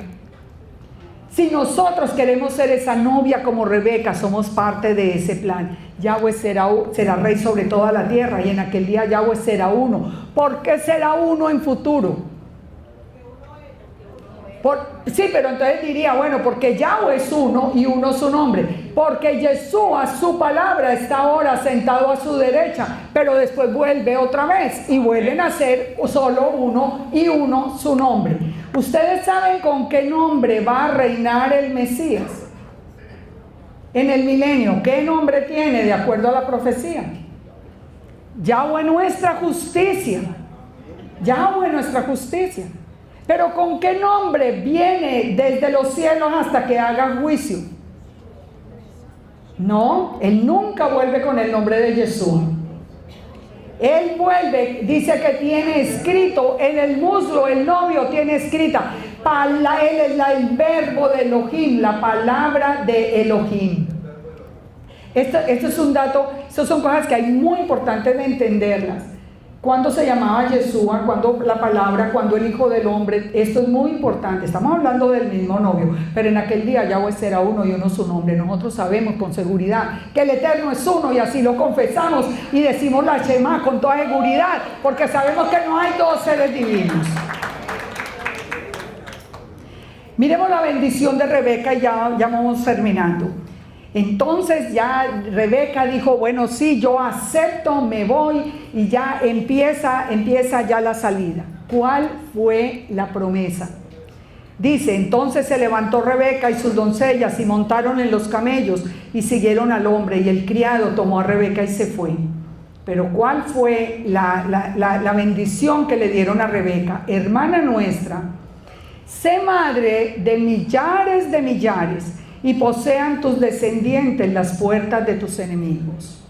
Si nosotros queremos ser esa novia como Rebeca, somos parte de ese plan. Yahweh será rey sobre toda la tierra, y en aquel día Yahweh será uno. ¿Por qué será uno en futuro? Sí, pero entonces diría, bueno, porque Yahweh es uno y uno su nombre. Porque Yeshua, su palabra, está ahora sentado a su derecha, pero después vuelve otra vez y vuelven a ser solo uno y uno su nombre. ¿Ustedes saben con qué nombre va a reinar el Mesías en el milenio? ¿Qué nombre tiene de acuerdo a la profecía? Yahweh nuestra justicia. Yahweh nuestra justicia. Pero ¿con qué nombre viene desde los cielos hasta que haga juicio? No, Él nunca vuelve con el nombre de Yeshua. Él vuelve, dice que tiene escrito en el muslo, el novio tiene escrita, él es el verbo de Elohim, la palabra de Elohim. Esto es un dato, estas son cosas que hay muy importantes de entenderlas. Cuando se llamaba Yeshua, cuando la palabra, cuando el Hijo del Hombre, esto es muy importante. Estamos hablando del mismo novio, pero en aquel día Yahweh será uno y uno su nombre. Nosotros sabemos con seguridad que el Eterno es uno, y así lo confesamos y decimos la Shema con toda seguridad, porque sabemos que no hay dos seres divinos. Miremos la bendición de Rebeca y ya vamos terminando. Entonces ya Rebeca dijo, bueno, sí, yo acepto, me voy, y ya empieza ya la salida. ¿Cuál fue la promesa? Dice, entonces se levantó Rebeca y sus doncellas y montaron en los camellos y siguieron al hombre, y el criado tomó a Rebeca y se fue. Pero ¿cuál fue la bendición que le dieron a Rebeca? Hermana nuestra, sé madre de millares y posean tus descendientes las puertas de tus enemigos.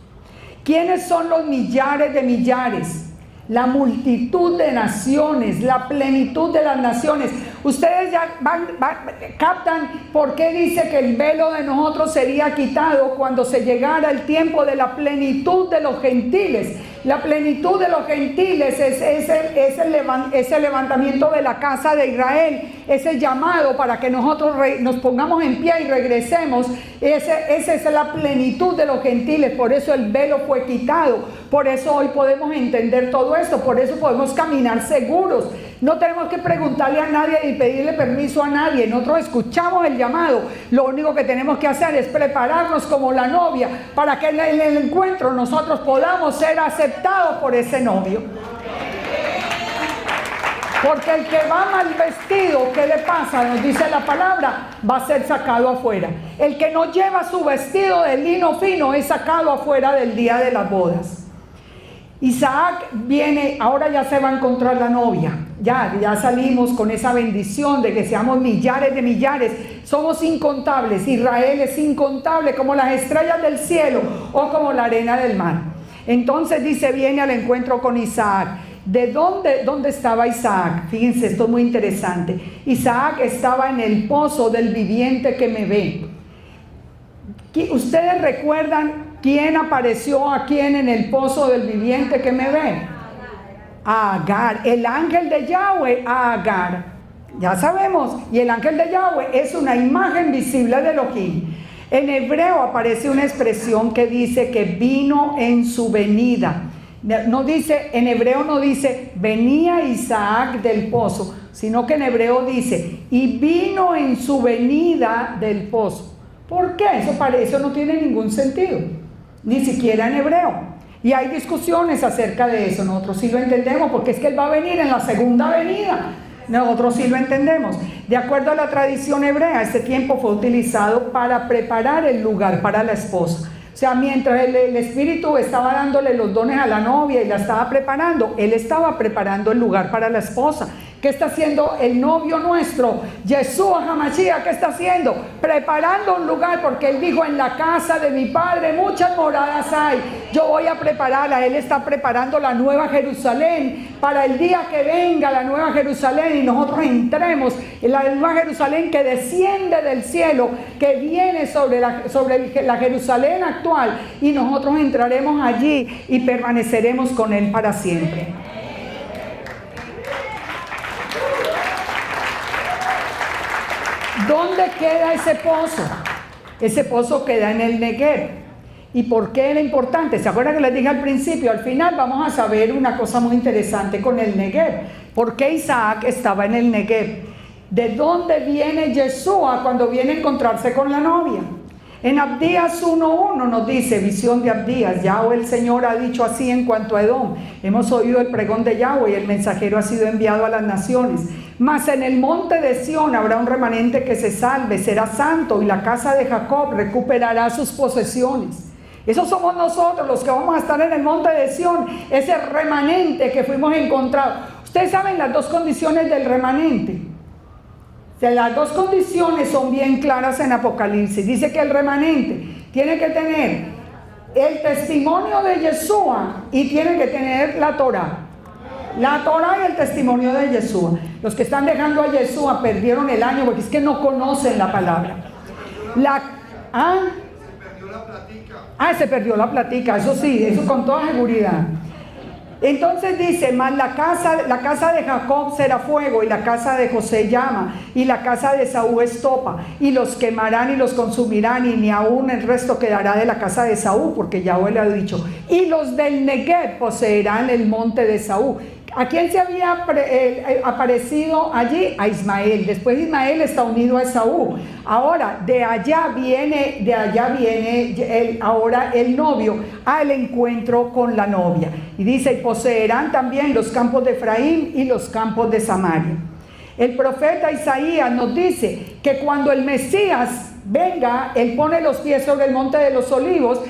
¿Quiénes son los millares de millares? La multitud de naciones, la plenitud de las naciones. Ustedes ya captan por qué dice que el velo de nosotros sería quitado cuando se llegara el tiempo de la plenitud de los gentiles. La plenitud de los gentiles es el levantamiento de la casa de Israel, ese llamado para que nosotros nos pongamos en pie y regresemos. Esa es la plenitud de los gentiles. Por eso el velo fue quitado, por eso hoy podemos entender todo esto, por eso podemos caminar seguros. No tenemos que preguntarle a nadie ni pedirle permiso a nadie. Nosotros escuchamos el llamado. Lo único que tenemos que hacer es prepararnos como la novia para que en el encuentro nosotros podamos ser aceptados por ese novio. Porque el que va mal vestido, ¿qué le pasa? Nos dice la palabra, va a ser sacado afuera. El que no lleva su vestido de lino fino es sacado afuera del día de las bodas. Isaac viene, ahora ya se va a encontrar la novia. Ya salimos con esa bendición de que seamos millares de millares. Somos incontables. Israel es incontable como las estrellas del cielo o como la arena del mar. Entonces dice, viene al encuentro con Isaac. ¿De dónde estaba Isaac? Fíjense, esto es muy interesante. Isaac estaba en el pozo del viviente que me ve. ¿Ustedes recuerdan quién apareció a quién en el pozo del viviente que me ve? A Agar, el ángel de Yahweh a Agar. Ya sabemos, y el ángel de Yahweh es una imagen visible de Elohim. En hebreo aparece una expresión que dice que vino en su venida. No dice, en hebreo no dice venía Isaac del pozo, sino que en hebreo dice y vino en su venida del pozo. ¿Por qué? Eso no tiene ningún sentido, ni siquiera en hebreo. Y hay discusiones acerca de eso. Nosotros sí lo entendemos, porque es que él va a venir en la segunda venida. Nosotros sí lo entendemos. De acuerdo a la tradición hebrea, este tiempo fue utilizado para preparar el lugar para la esposa. O sea, mientras el Espíritu estaba dándole los dones a la novia y la estaba preparando, él estaba preparando el lugar para la esposa. ¿Qué está haciendo el novio nuestro? Yeshua HaMashiach, ¿qué está haciendo? Preparando un lugar, porque él dijo, en la casa de mi padre muchas moradas hay. Yo voy a prepararla. Él está preparando la nueva Jerusalén para el día que venga la nueva Jerusalén y nosotros entremos en la nueva Jerusalén que desciende del cielo, que viene sobre la Jerusalén actual, y nosotros entraremos allí y permaneceremos con él para siempre. ¿Dónde queda ese pozo? Ese pozo queda en el Negev. ¿Y por qué era importante? ¿Se acuerdan que les dije al principio? Al final vamos a saber una cosa muy interesante con el Negev. ¿Por qué Isaac estaba en el Negev? ¿De dónde viene Yeshua cuando viene a encontrarse con la novia? En Abdías 1:1 nos dice, visión de Abdías, Yahweh el Señor ha dicho así en cuanto a Edom, hemos oído el pregón de Yahweh y el mensajero ha sido enviado a las naciones, mas en el monte de Sión habrá un remanente que se salve, será santo y la casa de Jacob recuperará sus posesiones. Esos somos nosotros los que vamos a estar en el monte de Sión, ese remanente que fuimos encontrados. Ustedes saben las dos condiciones del remanente. O sea, las dos condiciones son bien claras en Apocalipsis. Dice que el remanente tiene que tener el testimonio de Yeshua y tiene que tener la Torah. La Torah y el testimonio de Yeshua. Los que están dejando a Yeshua perdieron el año porque es que no conocen la palabra. Se perdió la platica, eso sí, eso con toda seguridad. Entonces dice, mas la casa de Jacob será fuego, y la casa de José llama, y la casa de Esaú estopa, y los quemarán y los consumirán, y ni aún el resto quedará de la casa de Esaú, porque Yahweh le ha dicho, y los del Negev poseerán el monte de Esaú. ¿A quién se había aparecido allí? A Ismael. Después Ismael está unido a Esaú. Ahora, de allá viene ahora el novio al encuentro con la novia. Y dice, y poseerán también los campos de Efraín y los campos de Samaria. El profeta Isaías nos dice que cuando el Mesías venga, él pone los pies sobre el monte de los olivos.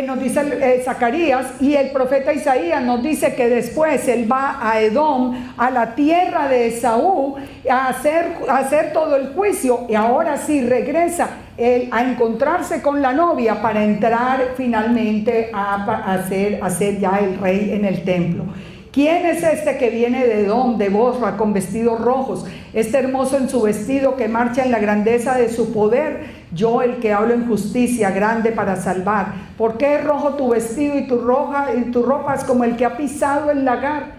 Nos dice Zacarías, y el profeta Isaías nos dice que después él va a Edom, a la tierra de Esaú, a hacer todo el juicio, y ahora sí regresa él a encontrarse con la novia para entrar finalmente a ser ya el rey en el templo. ¿Quién es este que viene de Edom, de Bosra, con vestidos rojos? Este hermoso en su vestido que marcha en la grandeza de su poder. Yo, el que hablo en justicia, grande para salvar. ¿Por qué es rojo tu vestido y tu ropa es como el que ha pisado el lagar?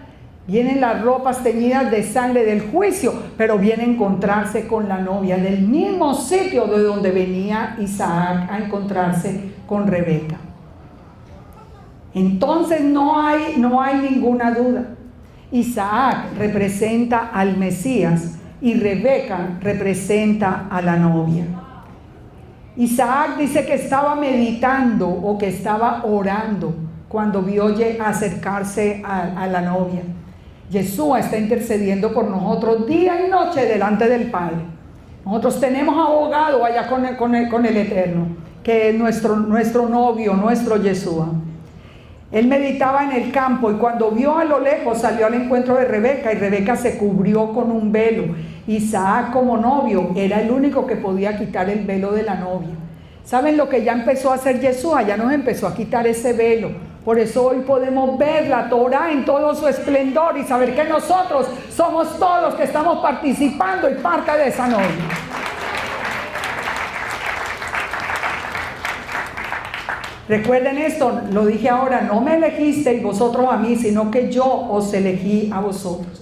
Vienen las ropas teñidas de sangre del juicio, pero viene a encontrarse con la novia del mismo sitio de donde venía Isaac a encontrarse con Rebeca. Entonces no hay ninguna duda. Isaac representa al Mesías y Rebeca representa a la novia. Isaac dice que estaba meditando o que estaba orando cuando vio acercarse a la novia. Yeshua está intercediendo por nosotros día y noche delante del Padre. Nosotros tenemos abogado allá con el Eterno, que es nuestro novio, nuestro Yeshua. Él meditaba en el campo y cuando vio a lo lejos salió al encuentro de Rebeca, y Rebeca se cubrió con un velo. Isaac, como novio, era el único que podía quitar el velo de la novia. ¿Saben lo que ya empezó a hacer Yeshua? Ya nos empezó a quitar ese velo. Por eso hoy podemos ver la Torah en todo su esplendor y saber que nosotros somos todos los que estamos participando y parte de esa novia. Recuerden esto, lo dije ahora, no me elegisteis vosotros a mí, sino que yo os elegí a vosotros.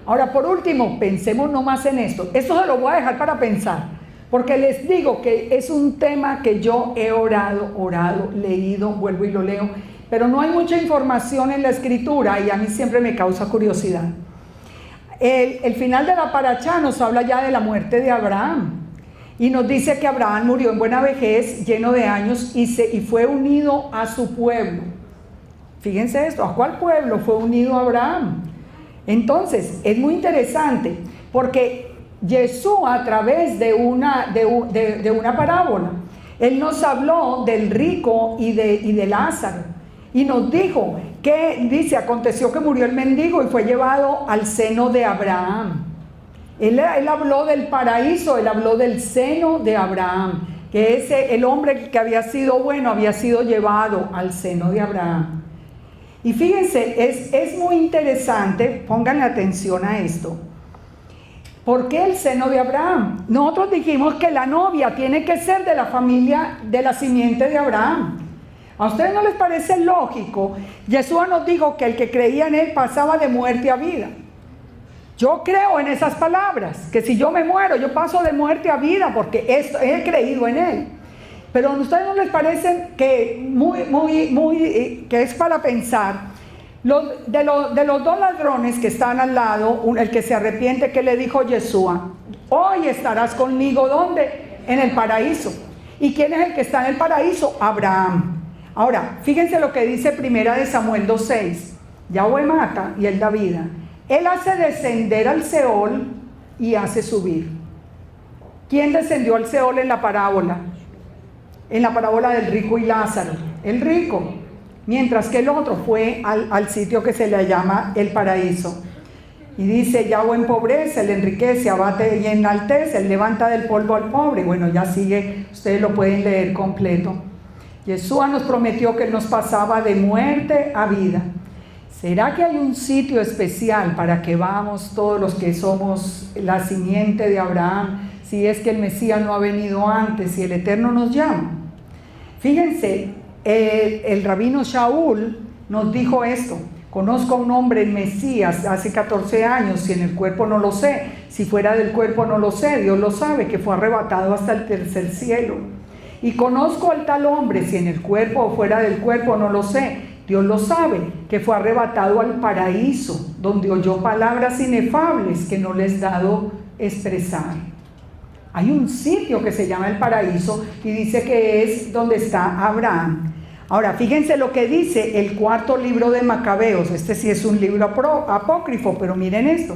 Ahora, por último, pensemos no más en esto. Esto se lo voy a dejar para pensar, porque les digo que es un tema que yo he orado, leído, vuelvo y lo leo, pero no hay mucha información en la escritura y a mí siempre me causa curiosidad. El final de la parashá nos habla ya de la muerte de Abraham. Y nos dice que Abraham murió en buena vejez, lleno de años, y fue unido a su pueblo. Fíjense esto, ¿a cuál pueblo fue unido Abraham? Entonces, es muy interesante, porque Yeshua, a través de una parábola, Él nos habló del rico y de Lázaro, y nos dijo que, dice, aconteció que murió el mendigo y fue llevado al seno de Abraham. Él habló del paraíso, él habló del seno de Abraham, que el hombre que había sido bueno había sido llevado al seno de Abraham. Y fíjense, es muy interesante, pónganle atención a esto. ¿Por qué el seno de Abraham? Nosotros dijimos que la novia tiene que ser de la familia, de la simiente de Abraham. ¿A ustedes no les parece lógico? Yeshua nos dijo que el que creía en él pasaba de muerte a vida. Yo creo en esas palabras, que si yo me muero, yo paso de muerte a vida, porque he creído en él. Pero ¿a ustedes no les parece que que es para pensar? De los dos ladrones que están al lado, el que se arrepiente, que le dijo Yeshua, hoy estarás conmigo, ¿dónde? En el paraíso. ¿Y quién es el que está en el paraíso? Abraham. Ahora, fíjense lo que dice 1 Samuel 2:6. Yahweh mata y él da vida. Él hace descender al Seol y hace subir. ¿Quién descendió al Seol en la parábola? En la parábola del rico y Lázaro. El rico. Mientras que el otro fue al sitio que se le llama el paraíso. Y dice, Yahweh empobrece, él enriquece, abate y enaltece, él levanta del polvo al pobre. Bueno, ya sigue, ustedes lo pueden leer completo. Yeshua nos prometió que él nos pasaba de muerte a vida. ¿Será que hay un sitio especial para que vamos todos los que somos la simiente de Abraham, si es que el Mesías no ha venido antes, si el Eterno nos llama? Fíjense, el rabino Shaul nos dijo esto: conozco a un hombre, el Mesías, hace 14 años, si en el cuerpo no lo sé, si fuera del cuerpo no lo sé, Dios lo sabe, que fue arrebatado hasta el tercer cielo. Y conozco al tal hombre, si en el cuerpo o fuera del cuerpo no lo sé, Dios lo sabe, que fue arrebatado al paraíso, donde oyó palabras inefables que no les dado expresar. Hay un sitio que se llama el paraíso y dice que es donde está Abraham. Ahora, fíjense lo que dice el cuarto libro de Macabeos. Este sí es un libro apócrifo, pero miren esto.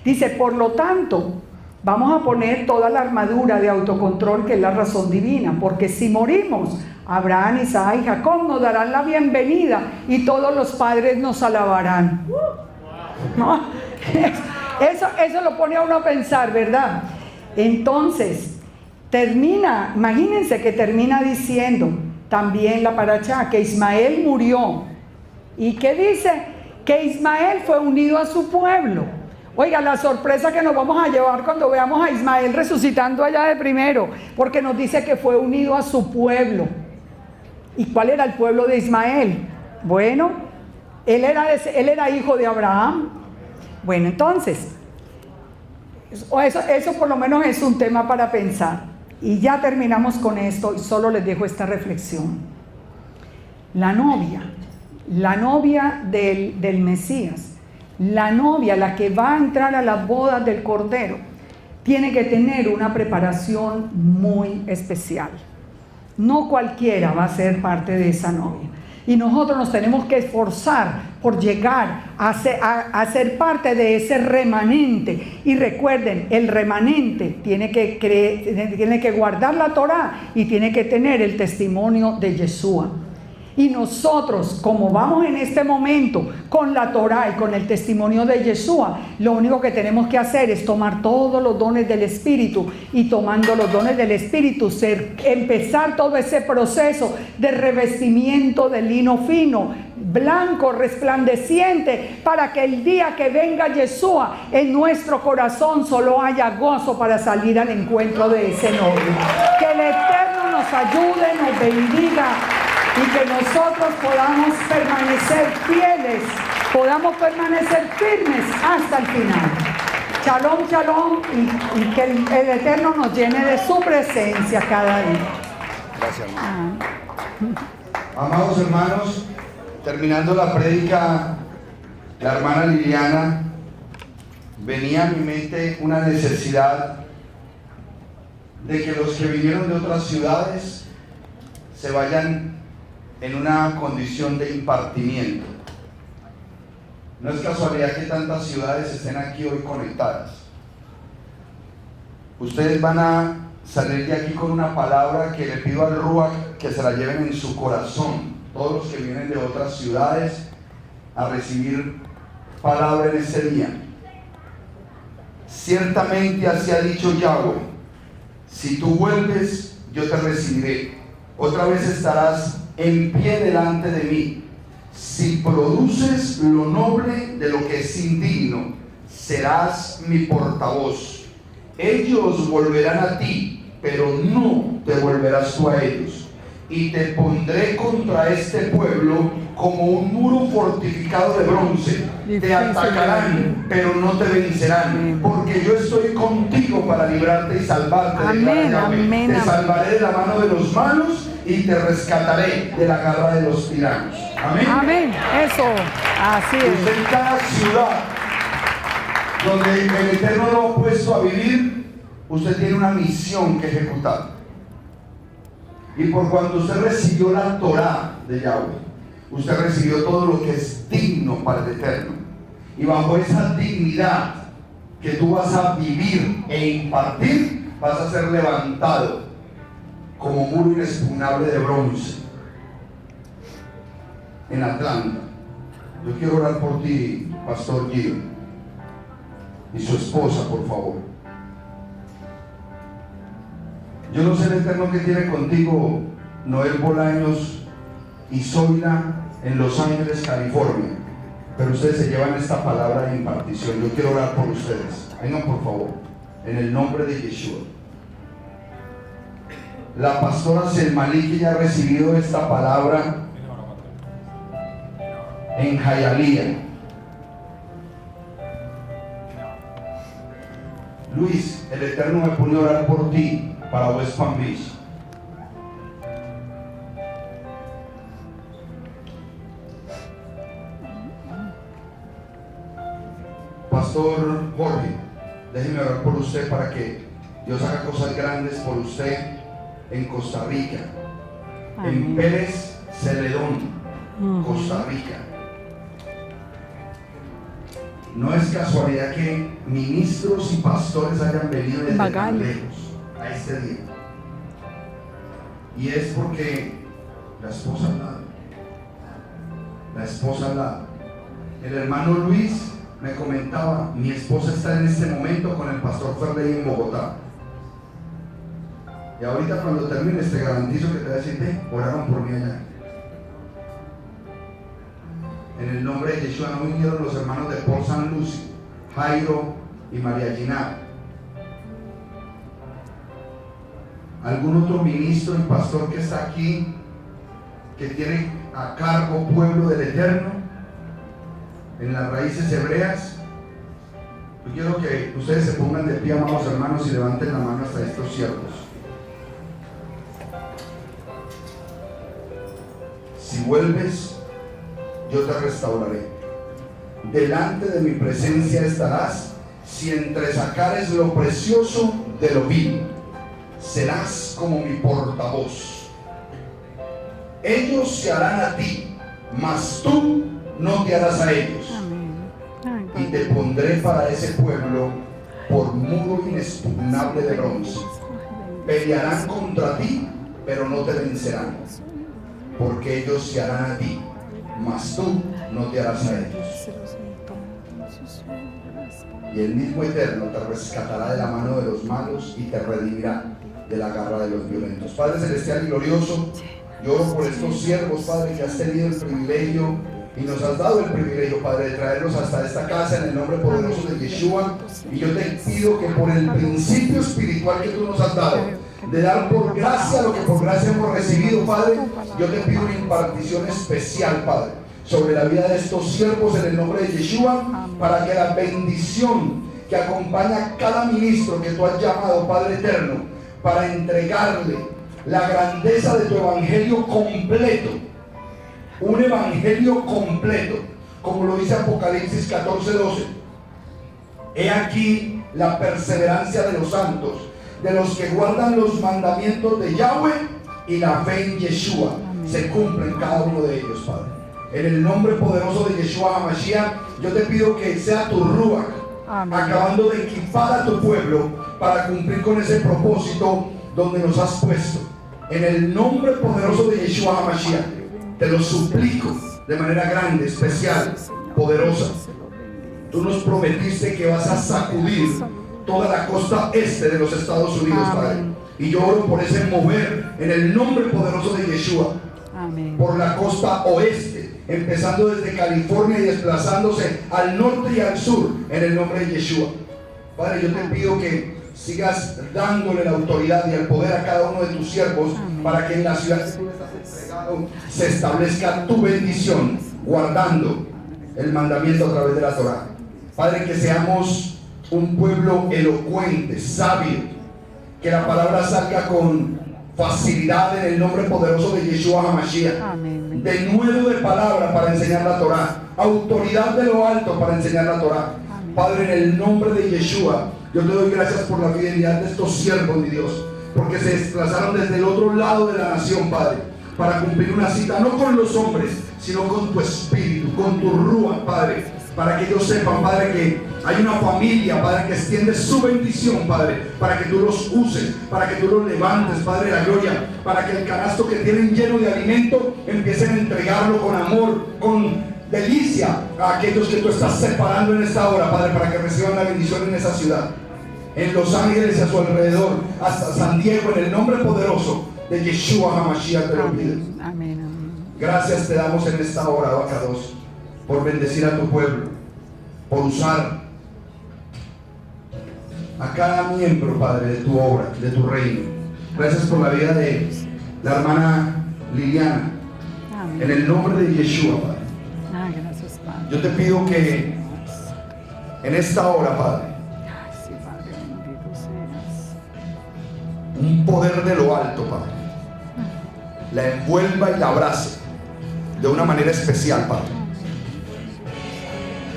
Dice, por lo tanto, vamos a poner toda la armadura de autocontrol, que es la razón divina, porque si morimos, Abraham, Isaac y Jacob nos darán la bienvenida y todos los padres nos alabarán. ¿No? Eso lo pone a uno a pensar, ¿verdad? Entonces, imagínense que termina diciendo también la parashá que Ismael murió. ¿Y qué dice? Que Ismael fue unido a su pueblo. Oiga, la sorpresa que nos vamos a llevar cuando veamos a Ismael resucitando allá de primero, porque nos dice que fue unido a su pueblo. ¿Y cuál era el pueblo de Ismael? Bueno, él era hijo de Abraham. Bueno, entonces, eso por lo menos es un tema para pensar. Y ya terminamos con esto y solo les dejo esta reflexión. La novia del Mesías, la novia, la que va a entrar a las bodas del Cordero, tiene que tener una preparación muy especial. No cualquiera va a ser parte de esa novia. Y nosotros nos tenemos que esforzar por llegar a ser parte de ese remanente. Y recuerden, el remanente tiene que guardar la Torá y tiene que tener el testimonio de Yeshua. Y nosotros, como vamos en este momento con la Torá y con el testimonio de Yeshua, lo único que tenemos que hacer es tomar todos los dones del Espíritu, y tomando los dones del Espíritu, empezar todo ese proceso de revestimiento de lino fino, blanco, resplandeciente, para que el día que venga Yeshua, en nuestro corazón solo haya gozo para salir al encuentro de ese novio. Que el Eterno nos ayude, nos bendiga, y que nosotros podamos permanecer fieles, podamos permanecer firmes hasta el final. Shalom, shalom, y que el Eterno nos llene de su presencia cada día. Gracias, hermano. Amados hermanos, terminando la prédica, la hermana Liliana, venía a mi mente una necesidad de que los que vinieron de otras ciudades se vayan en una condición de impartimiento. No es casualidad que tantas ciudades estén aquí hoy conectadas. Ustedes van a salir de aquí con una palabra que le pido al Ruach que se la lleven en su corazón. Todos los que vienen de otras ciudades a recibir palabra en ese día. Ciertamente así ha dicho Yahweh: si tú vuelves, yo te recibiré. Otra vez estarás en pie delante de mí. Si produces lo noble de lo que es indigno, serás mi portavoz. Ellos volverán a ti, pero no te volverás tú a ellos. Y te pondré contra este pueblo como un muro fortificado de bronce. Te atacarán, pero no te vencerán, porque yo estoy contigo para librarte y salvarte. Amén, amén. Te salvaré de la mano de los malos y te rescataré de la garra de los tiranos. Amén. Amén. Eso, así es. Usted en cada ciudad donde el Eterno lo ha puesto a vivir, usted tiene una misión que ejecutar. Y por cuando usted recibió la Torá de Yahweh, usted recibió todo lo que es digno para el Eterno. Y bajo esa dignidad que tú vas a vivir e impartir, vas a ser levantado como muro inexpugnable de bronce en Atlanta. Yo quiero orar por ti, Pastor Gio, y su esposa, por favor. Yo no sé el Eterno que tiene contigo, Noel Bolaños y Zoila en Los Ángeles, California, pero ustedes se llevan esta palabra de impartición. Yo quiero orar por ustedes. Vengan, por favor, en el nombre de Yeshua. La pastora Selmalí ya ha recibido esta palabra en Hialeah. Luis, el Eterno me pone a orar por ti para West Palm Beach. Pastor Jorge, déjeme orar por usted para que Dios haga cosas grandes por usted en Costa Rica. Amén. En Pérez Celedón, Costa Rica. No es casualidad que ministros y pastores hayan venido desde tan lejos a este día. Y es porque la esposa al lado. La esposa al lado. El hermano Luis me comentaba: mi esposa está en este momento con el pastor Ferley en Bogotá. Y ahorita cuando termines te garantizo que te voy a decir: oraron por mí allá. En el nombre de Yeshua no vinieron los hermanos de Port St. Lucie, Jairo y María Gina. ¿Algún otro ministro y pastor que está aquí, que tiene a cargo pueblo del Eterno en las raíces hebreas? Yo quiero que ustedes se pongan de pie, amados hermanos, y levanten la mano hasta estos siervos. Si vuelves, yo te restauraré. Delante de mi presencia estarás, si entresacares lo precioso de lo vil. Serás como mi portavoz. Ellos se harán a ti mas tú no te harás a ellos. Amén. Ay, Y te pondré para ese pueblo por muro inexpugnable de bronce. Pelearán contra ti, pero no te vencerán, porque ellos se harán a ti, mas tú no te harás a ellos. Y el mismo Eterno te rescatará de la mano de los malos y te redimirá de la garra de los violentos. Padre celestial y glorioso, yo oro por estos siervos, Padre, que has tenido el privilegio y nos has dado el privilegio, Padre, de traerlos hasta esta casa en el nombre poderoso de Yeshua. Y yo te pido que por el principio espiritual que tú nos has dado, de dar por gracia lo que por gracia hemos recibido, Padre, yo te pido una impartición especial, Padre, sobre la vida de estos siervos en el nombre de Yeshua, para que la bendición que acompaña a cada ministro que tú has llamado, Padre eterno, para entregarle la grandeza de tu evangelio completo, un evangelio completo, como lo dice Apocalipsis 14:12. He aquí la perseverancia de los santos, de los que guardan los mandamientos de Yahweh, y la fe en Yeshua se cumple en cada uno de ellos, Padre. En el nombre poderoso de Yeshua HaMashiach, yo te pido que sea tu Ruach acabando de equipar a tu pueblo para cumplir con ese propósito donde nos has puesto. En el nombre poderoso de Yeshua HaMashiach, te lo suplico de manera grande, especial, poderosa. Tú nos prometiste que vas a sacudir toda la costa este de los Estados Unidos, Padre. Y yo oro por ese mover en el nombre poderoso de Yeshua. Amén. Por la costa oeste, empezando desde California y desplazándose al norte y al sur, en el nombre de Yeshua. Padre, yo te pido que sigas dándole la autoridad y el poder a cada uno de tus siervos, para que en la ciudad que tú les has entregado se establezca tu bendición, guardando el mandamiento a través de la Torah. Padre, que seamos un pueblo elocuente, sabio, que la palabra salga con facilidad en el nombre poderoso de Yeshua HaMashiach. Amén. Denuedo de palabra para enseñar la Torah, autoridad de lo alto para enseñar la Torah. Padre, en el nombre de Yeshua, yo te doy gracias por la fidelidad de estos siervos, mi Dios, porque se desplazaron desde el otro lado de la nación, Padre, para cumplir una cita, no con los hombres, sino con tu espíritu, con tu Ruach, Padre, para que ellos sepan, Padre, que hay una familia, Padre, que extiende su bendición, Padre, para que tú los uses, para que tú los levantes, Padre de la gloria, para que el canasto que tienen lleno de alimento empiecen a entregarlo con amor, con delicia a aquellos que tú estás separando en esta hora, Padre, para que reciban la bendición en esa ciudad, en Los Ángeles y a su alrededor, hasta San Diego, en el nombre poderoso de Yeshua HaMashiach te lo pido. Amén. Amén. Gracias te damos en esta hora, Abacados, por bendecir a tu pueblo, por usar a cada miembro, Padre, de tu obra, de tu reino. Gracias por la vida de la hermana Liliana, Amén. en el nombre de Yeshua, Padre. Gracias, Padre. Yo te pido que en esta hora, Padre, Sí, Padre, bendito seas. un poder de lo alto, Padre, la envuelva y la abrace de una manera especial, Padre.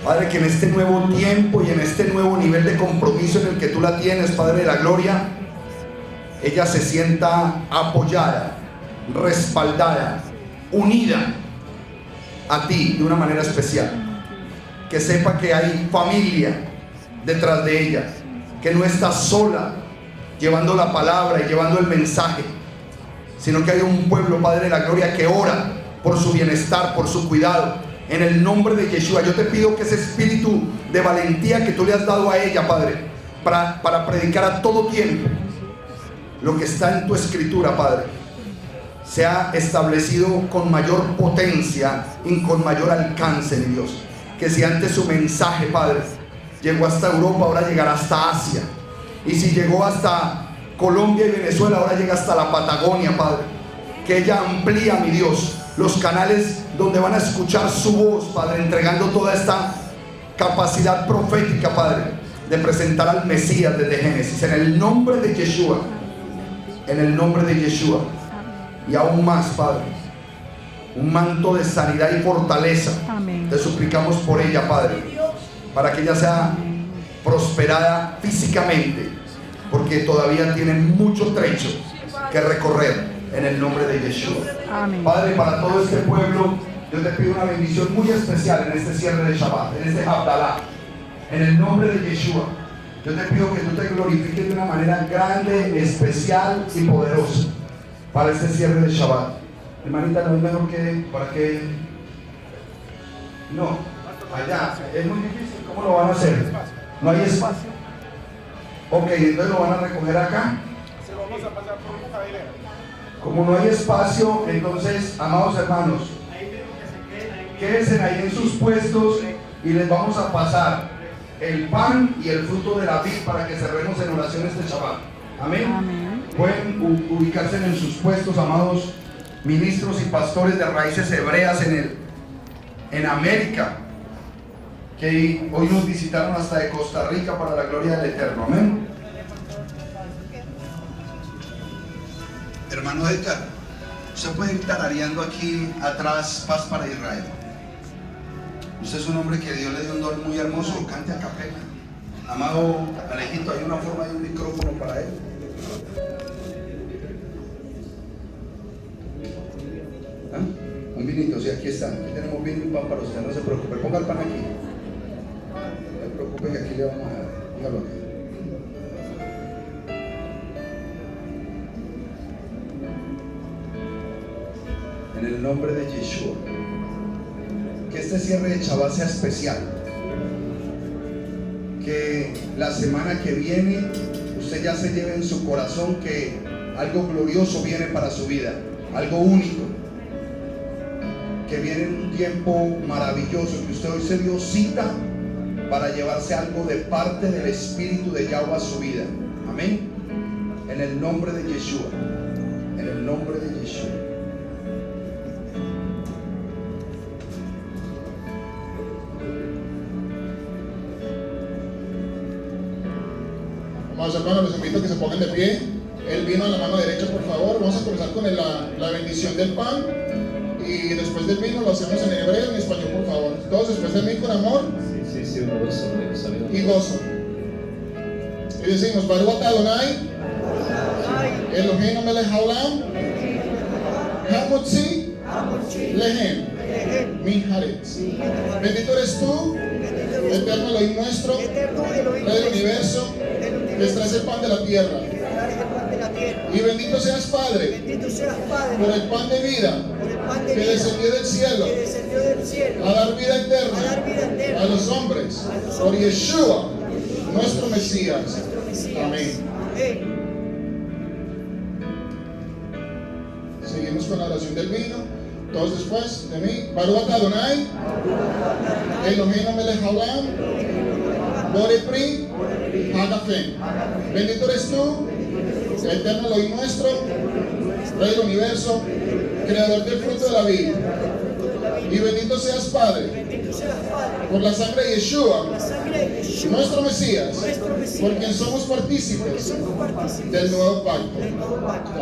Padre, que en este nuevo tiempo y en este nuevo nivel de compromiso en el que tú la tienes, Padre de la gloria, ella se sienta apoyada, respaldada, unida a ti de una manera especial. Que sepa que hay familia detrás de ella, que no está sola llevando la palabra y llevando el mensaje, sino que hay un pueblo, Padre de la gloria, que ora por su bienestar, por su cuidado. En el nombre de Yeshua, yo te pido que ese espíritu de valentía que tú le has dado a ella, Padre, para predicar a todo tiempo lo que está en tu escritura, Padre, sea establecido con mayor potencia y con mayor alcance, mi Dios. Que si antes su mensaje, Padre, llegó hasta Europa, ahora llegará hasta Asia. Y si llegó hasta Colombia y Venezuela, ahora llega hasta la Patagonia, Padre. Que ella amplía, mi Dios, los canales donde van a escuchar su voz, Padre, entregando toda esta capacidad profética, Padre, de presentar al Mesías desde Génesis. En el nombre de Yeshua, en el nombre de Yeshua. Y aún más, Padre, un manto de sanidad y fortaleza. Amén. Te suplicamos por ella, Padre, para que ella sea prosperada físicamente, porque todavía tiene mucho trecho que recorrer, en el nombre de Yeshua. Amén. Padre, para todo este pueblo yo te pido una bendición muy especial en este cierre de Shabbat, en este Abdalá, en el nombre de Yeshua. Yo te pido que tú te glorifiques de una manera grande, especial y poderosa para este cierre de Shabbat. Hermanita, no es mejor que para que... No, allá, es muy difícil. ¿Cómo lo van a hacer? No hay espacio. Ok, entonces lo van a recoger acá. Se lo vamos a pasar por un cabelero. Como no hay espacio, entonces, amados hermanos, quédense ahí en sus puestos y les vamos a pasar el pan y el fruto de la vid para que cerremos en oración este Shabbat. Amén. Amén. Pueden ubicarse en sus puestos, amados ministros y pastores de raíces hebreas en América, que hoy nos visitaron hasta de Costa Rica para la gloria del Eterno. Amén. Hermano Edgar, usted puede ir tarareando aquí atrás Paz para Israel. Usted es un hombre que Dios le dio un don muy hermoso, cante a capela. Amado Alejito, hay una forma de un micrófono para él. ¿Ah? Un vinito, sí, aquí está. Aquí tenemos vino y pan para usted, no se preocupe. Ponga el pan aquí. No se preocupe que aquí le vamos a dar. Póngalo aquí. En el nombre de Yeshua, que este cierre de Shabbat sea especial, que la semana que viene usted ya se lleve en su corazón que algo glorioso viene para su vida, algo único, que viene en un tiempo maravilloso, que usted hoy se dio cita para llevarse algo de parte del Espíritu de Yahweh a su vida. Amén. En el nombre de Yeshua, en el nombre de Yeshua. Amados hermanos, los invito a que se pongan de pie. El vino a la mano derecha, por favor. Vamos a comenzar con la bendición del pan. Y después del vino lo hacemos en hebreo y en español, por favor. Todos después de mí con amor Sí, un gozo y gozo. Y decimos, Baruch atah Adonai, Eloheinu melech haolam, hamotzi lehem min haaretz. Bendito eres tú, eterno Elohim nuestro, Rey del universo, que traes el pan de la tierra. Y bendito seas, Padre, por el pan de vida que descendió del cielo a dar vida eterna a los hombres, por Yeshua, nuestro Mesías. Amén. Seguimos con la oración del vino. Todos después de mí. Baruch atah Adonai, Eloheinu melech haolam, Borei pri hagafen. Bendito eres tú, eterno Elohim nuestro, Rey del universo, creador del fruto de la vida. Y bendito seas, Padre, por la sangre de Yeshua, nuestro Mesías, por quien somos partícipes del nuevo pacto.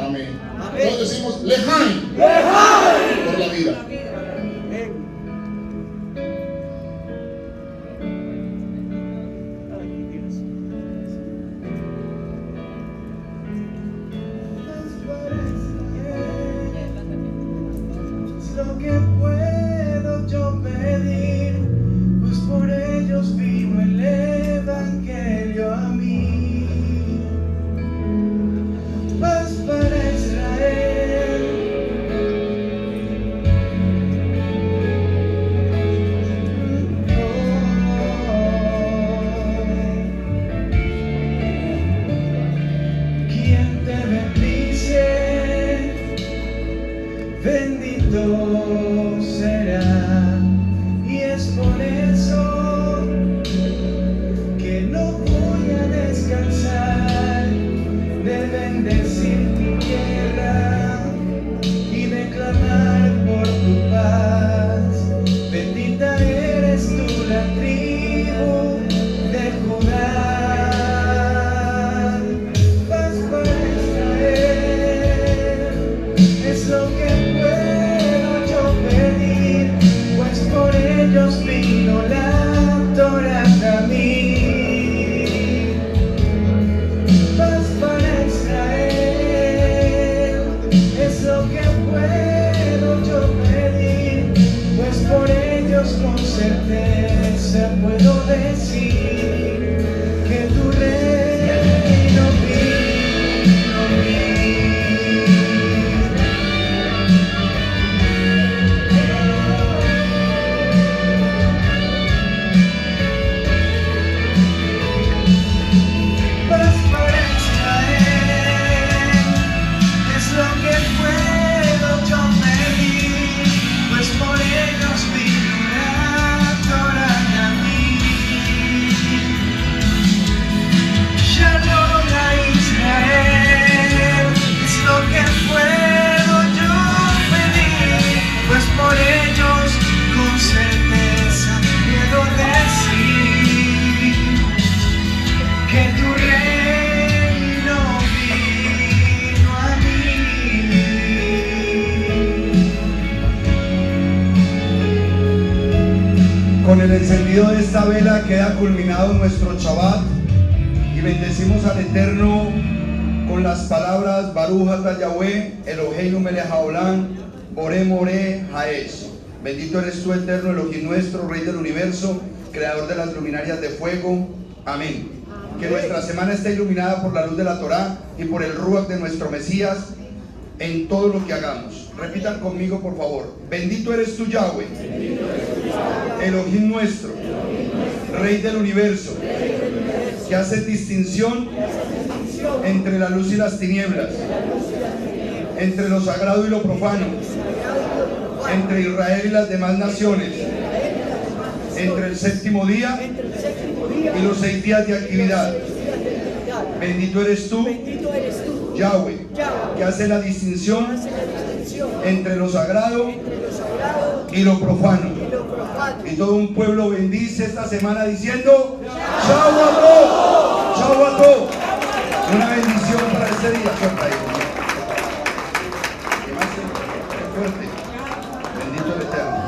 Amén. Todos decimos Lejaim, por la vida. Lo que puedo yo pedir, pues por ellos vino el Evangelio a mí. Paz para Israel. Quien te bendice, bendito será, y es por eso que no voy a descansar de bendecir tu tierra y de clamar por tu paz. Bendita eres tú, la tribu de Judá. Paz para Israel es lo que puedo yo pedir, pues por ellos vino la Torah a mí. el encendido de esta vela queda culminado nuestro Shabbat y bendecimos al Eterno con las palabras Baruch Ata Yahweh, Eloheinu melech haolam, Boré Moré Haesh. Bendito eres tú, Eterno, Elohim nuestro, Rey del universo, Creador de las luminarias de fuego. Amén. Que nuestra semana esté iluminada por la luz de la Torá y por el Ruach de nuestro Mesías en todo lo que hagamos. Repitan conmigo, por favor. Bendito eres tú, Yahweh, Elohim nuestro, Rey del universo, que hace distinción entre la luz y las tinieblas, entre lo sagrado y lo profano, entre Israel y las demás naciones, entre el séptimo día y los 6 días de actividad. Bendito eres tú, Yahweh, que hace la distinción entre lo sagrado y lo profano. Y todo un pueblo bendice esta semana diciendo Shabbat, Shabbat. Una bendición para este día. Fuerte. Bendito el Eterno.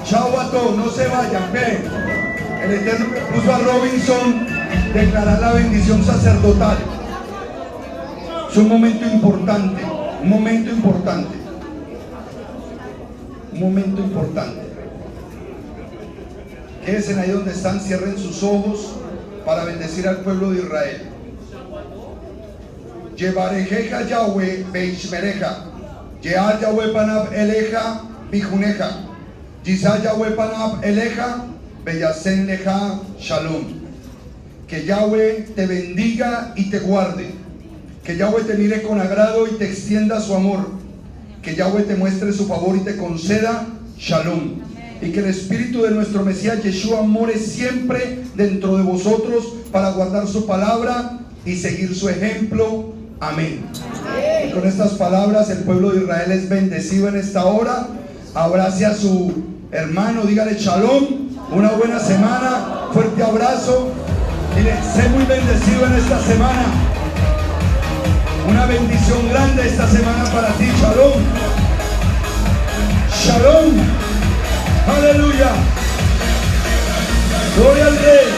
Shabbat, no se vayan, ven. El Eterno puso a Robinson declarar la bendición sacerdotal. Es un momento importante, un momento importante, un momento importante. Quédense ahí donde están, cierren sus ojos para bendecir al pueblo de Israel. Yevarejeja Yahweh Beishmereja, Year Yahweh Panab Eleja Bijuneja, Yisa Yahweh Panab Eleja Beyasen Leja Shalom. Que Yahweh te bendiga y te guarde. Que Yahweh te mire con agrado y te extienda su amor. Que Yahweh te muestre su favor y te conceda Shalom. Y que el Espíritu de nuestro Mesías Yeshua more siempre dentro de vosotros para guardar su palabra y seguir su ejemplo. Amén. Y con estas palabras el pueblo de Israel es bendecido en esta hora. Abrace a su hermano, dígale Shalom, una buena semana, fuerte abrazo. Dile, sé muy bendecido en esta semana. Una bendición grande esta semana para ti. Shalom. Shalom. Aleluya. Gloria al Rey.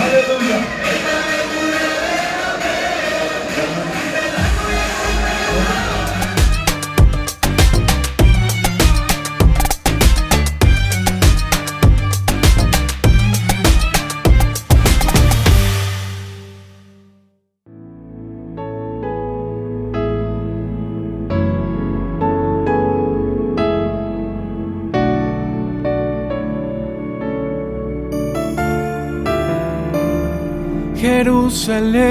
Aleluya. Jerusalén,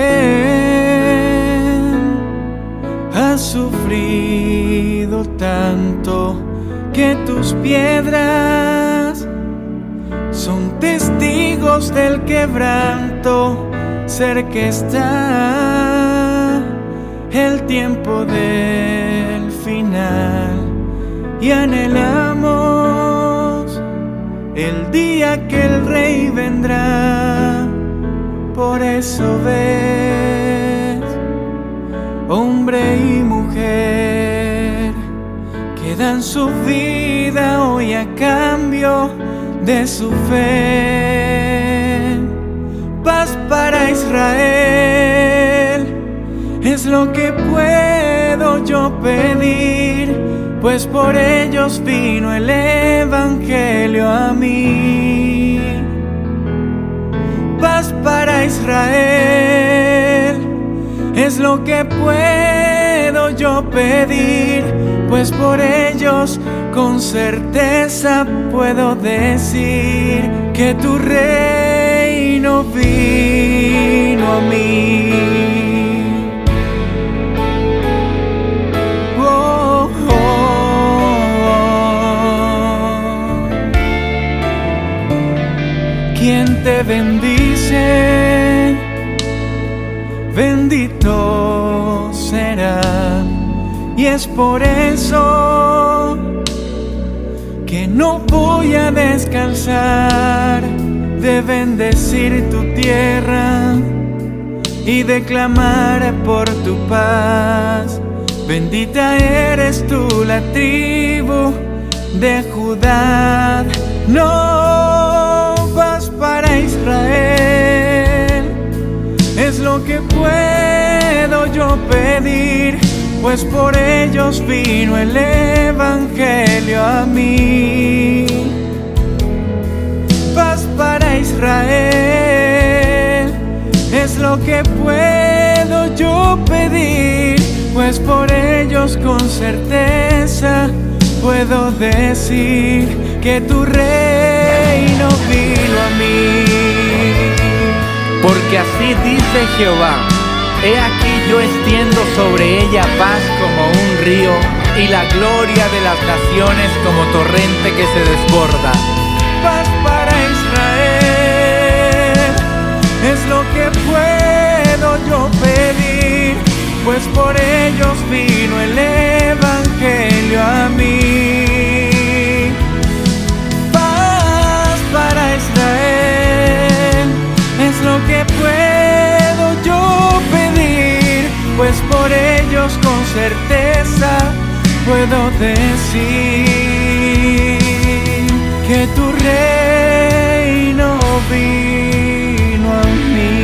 has sufrido tanto que tus piedras son testigos del quebranto. Cerca está el tiempo del final y anhelamos el día que el Rey vendrá. Por eso ves, hombre y mujer, que dan su vida hoy a cambio de su fe. Paz para Israel es lo que puedo yo pedir, pues por ellos vino el Evangelio a mí. Paz para Israel es lo que puedo yo pedir, pues por ellos con certeza puedo decir que tu reino vino a mí. Oh, oh, oh. ¿Quién te bendice? Bendito será, y es por eso que no voy a descansar de bendecir tu tierra y de clamar por tu paz. Bendita eres tú la tribu de Judá, no paz para Israel. Es lo que puedo yo pedir, pues por ellos vino el evangelio a mí. Paz para Israel es lo que puedo yo pedir, pues por ellos con certeza puedo decir que tu reino vino a mí. Porque así dice Jehová: he aquí yo extiendo sobre ella paz como un río, y la gloria de las naciones como torrente que se desborda. Paz para Israel es lo que puedo yo pedir, pues por ellos vino el evangelio a mí. Paz para Israel es lo que puedo yo pedir, pues por ellos con certeza puedo decir que tu reino vino a mí.